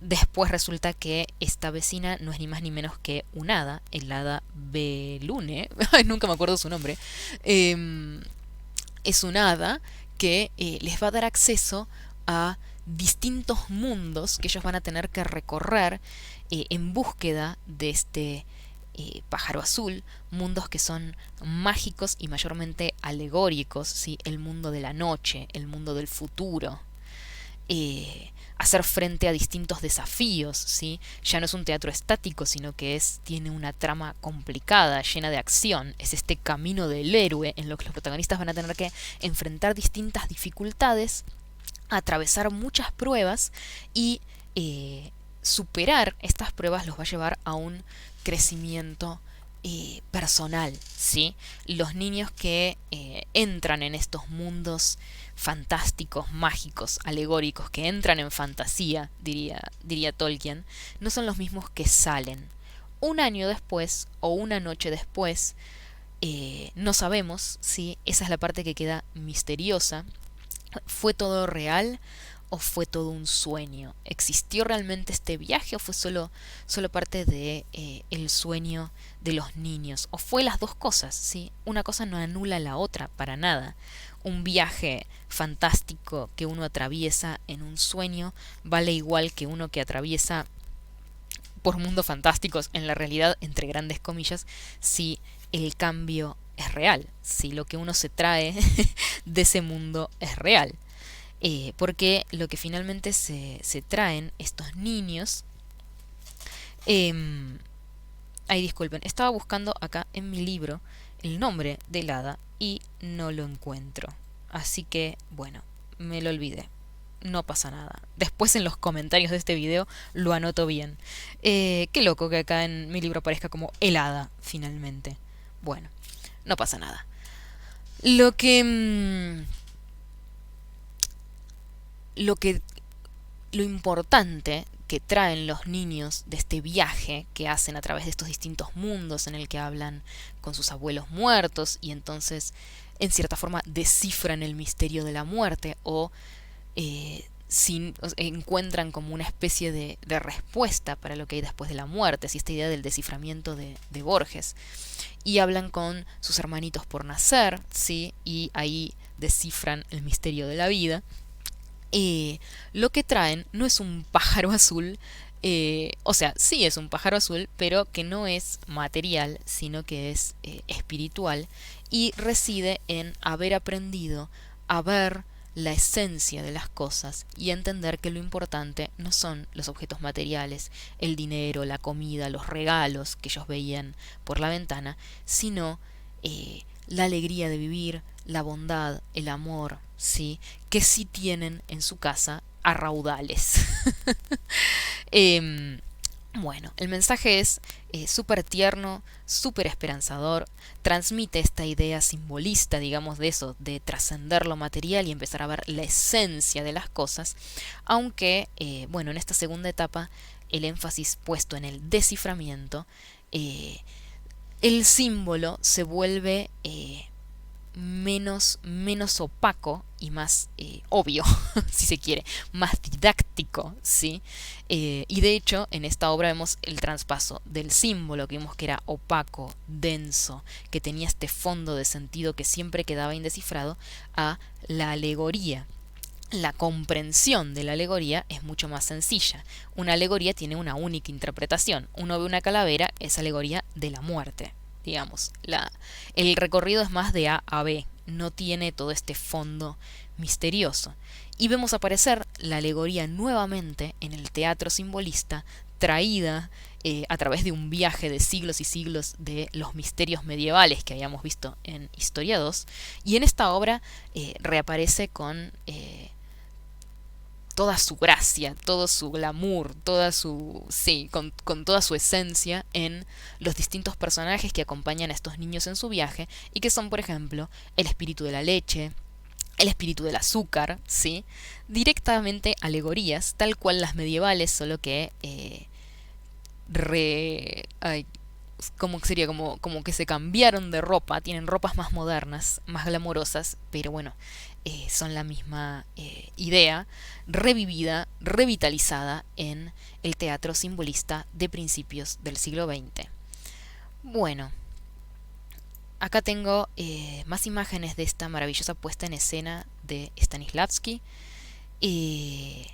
Después resulta que esta vecina no es ni más ni menos que un hada, el hada Belune, nunca me acuerdo su nombre. Es un hada que les va a dar acceso a distintos mundos que ellos van a tener que recorrer en búsqueda de este pájaro azul, mundos que son mágicos y mayormente alegóricos, ¿sí? El mundo de la noche, el mundo del futuro. Hacer frente a distintos desafíos, ¿sí? Ya no es un teatro estático, sino que tiene una trama complicada, llena de acción. Es este camino del héroe en lo que los protagonistas van a tener que enfrentar distintas dificultades, atravesar muchas pruebas y superar estas pruebas los va a llevar a un crecimiento personal, ¿sí? Los niños que entran en estos mundos fantásticos, mágicos, alegóricos, que entran en fantasía, diría Tolkien, no son los mismos que salen. Un año después o una noche después, no sabemos si esa es la parte que queda misteriosa. ¿Fue todo real o fue todo un sueño? ¿Existió realmente este viaje o fue solo parte de el sueño de los niños? ¿O fue las dos cosas? ¿Sí? Una cosa no anula la otra para nada. Un viaje fantástico que uno atraviesa en un sueño vale igual que uno que atraviesa por mundos fantásticos en la realidad, entre grandes comillas, si el cambio es real, si lo que uno se trae de ese mundo es real. Porque lo que finalmente se traen estos niños... Ay, disculpen, estaba buscando acá en mi libro el nombre del hada y no lo encuentro. Así que, bueno, me lo olvidé. No pasa nada. Después en los comentarios de este video lo anoto bien. Qué loco que acá en mi libro aparezca como el hada, finalmente. Bueno, no pasa nada. Lo que... lo importante que traen los niños de este viaje que hacen a través de estos distintos mundos en el que hablan con sus abuelos muertos y entonces en cierta forma descifran el misterio de la muerte o encuentran como una especie de respuesta para lo que hay después de la muerte, así esta idea del desciframiento de Borges, y hablan con sus hermanitos por nacer, ¿sí? Y ahí descifran el misterio de la vida. Lo que traen no es un pájaro azul, o sea, sí es un pájaro azul, pero que no es material, sino que es espiritual y reside en haber aprendido a ver la esencia de las cosas y entender que lo importante no son los objetos materiales, el dinero, la comida, los regalos que ellos veían por la ventana, sino la alegría de vivir, la bondad, el amor, ¿sí? Que sí tienen en su casa a raudales. Bueno, el mensaje es súper tierno, súper esperanzador, transmite esta idea simbolista, digamos, de eso, de trascender lo material y empezar a ver la esencia de las cosas, aunque, bueno, en esta segunda etapa, el énfasis puesto en el desciframiento, eh, el símbolo se vuelve menos opaco y más obvio, si se quiere, más didáctico, ¿sí? Y de hecho, en esta obra vemos el traspaso del símbolo que vimos que era opaco, denso, que tenía este fondo de sentido que siempre quedaba indescifrado, a la alegoría. La comprensión de la alegoría es mucho más sencilla. Una alegoría tiene una única interpretación. Uno ve una calavera, es alegoría de la muerte, digamos. El recorrido es más de A a B, no tiene todo este fondo misterioso. Y vemos aparecer la alegoría nuevamente en el teatro simbolista, traída a través de un viaje de siglos y siglos de los misterios medievales que habíamos visto en Historia 2. Y en esta obra reaparece con toda su gracia, todo su glamour, toda su, sí, con toda su esencia en los distintos personajes que acompañan a estos niños en su viaje y que son, por ejemplo, el espíritu de la leche, el espíritu del azúcar, ¿sí? Directamente alegorías, tal cual las medievales, solo que ay, como sería como que se cambiaron de ropa, tienen ropas más modernas, más glamorosas, pero bueno, son la misma idea, revivida, revitalizada en el teatro simbolista de principios del siglo XX. Bueno, acá tengo más imágenes de esta maravillosa puesta en escena de Stanislavski. Eh,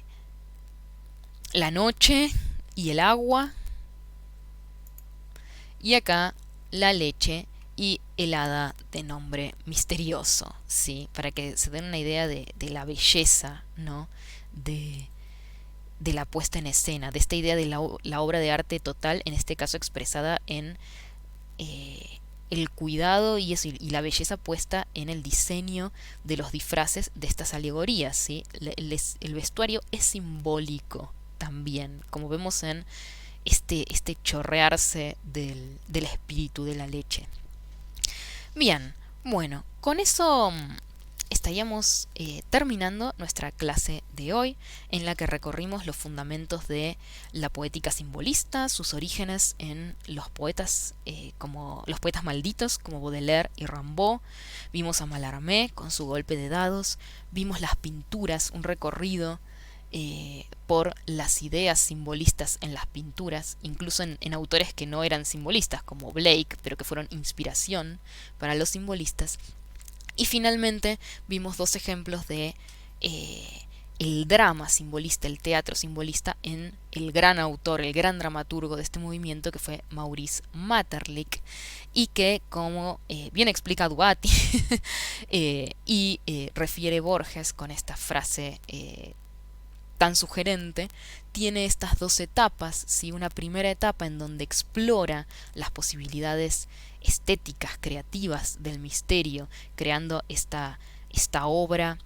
la noche y el agua, y acá la leche y el hada de nombre misterioso, ¿sí? Para que se den una idea de la belleza, ¿no? De, de la puesta en escena, de esta idea de la obra de arte total, en este caso expresada en el cuidado y, eso, y la belleza puesta en el diseño de los disfraces de estas alegorías, ¿sí? El vestuario es simbólico también, como vemos en este chorrearse del espíritu de la leche. Bien, bueno, con eso estaríamos terminando nuestra clase de hoy, en la que recorrimos los fundamentos de la poética simbolista, sus orígenes en los poetas como los poetas malditos como Baudelaire y Rimbaud. Vimos a Mallarmé con su golpe de dados, vimos las pinturas, un recorrido por las ideas simbolistas en las pinturas, incluso en autores que no eran simbolistas, como Blake, pero que fueron inspiración para los simbolistas. Y finalmente vimos dos ejemplos de el drama simbolista, el teatro simbolista, en el gran autor, el gran dramaturgo de este movimiento, que fue Maurice Maeterlinck, y que, como bien explica Duati y refiere Borges con esta frase tan sugerente, tiene estas dos etapas, ¿sí? Una primera etapa en donde explora las posibilidades estéticas, creativas del misterio, creando esta obra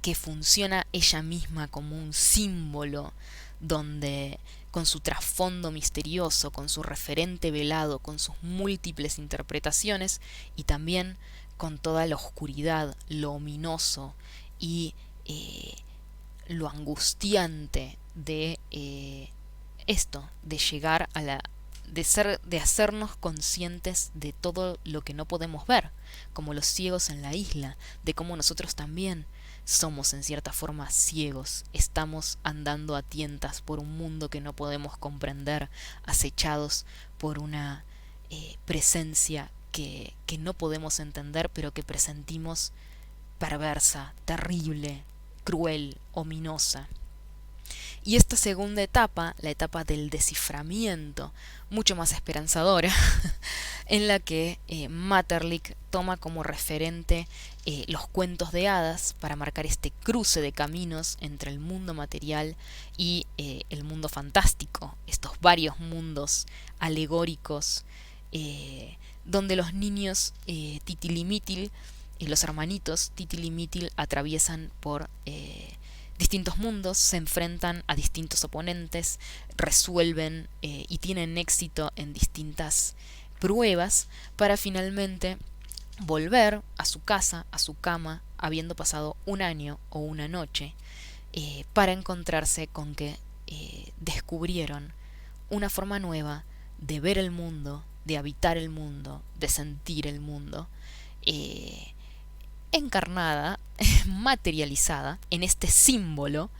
que funciona ella misma como un símbolo, donde con su trasfondo misterioso, con su referente velado, con sus múltiples interpretaciones y también con toda la oscuridad, lo ominoso y lo angustiante de esto, de llegar a la de hacernos conscientes de todo lo que no podemos ver, como los ciegos en la isla, de cómo nosotros también somos en cierta forma ciegos, estamos andando a tientas por un mundo que no podemos comprender, acechados por una presencia que no podemos entender, pero que presentimos perversa, terrible, cruel, ominosa. Y esta segunda etapa, la etapa del desciframiento, mucho más esperanzadora, en la que Maeterlinck toma como referente los cuentos de hadas para marcar este cruce de caminos entre el mundo material y el mundo fantástico, estos varios mundos alegóricos donde los niños Titil y Mitil, los hermanitos Titil y Mitil, atraviesan por distintos mundos, se enfrentan a distintos oponentes, resuelven y tienen éxito en distintas pruebas para finalmente volver a su casa, a su cama, habiendo pasado un año o una noche, para encontrarse con que descubrieron una forma nueva de ver el mundo, de habitar el mundo, de sentir el mundo, eh, encarnada, materializada en este símbolo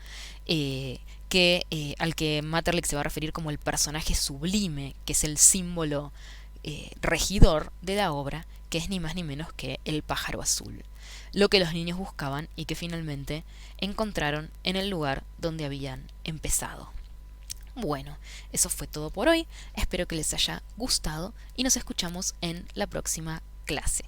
al que Maeterlinck se va a referir como el personaje sublime, que es el símbolo regidor de la obra, que es ni más ni menos que el pájaro azul, lo que los niños buscaban y que finalmente encontraron en el lugar donde habían empezado. Bueno, eso fue todo por hoy, espero que les haya gustado y nos escuchamos en la próxima clase.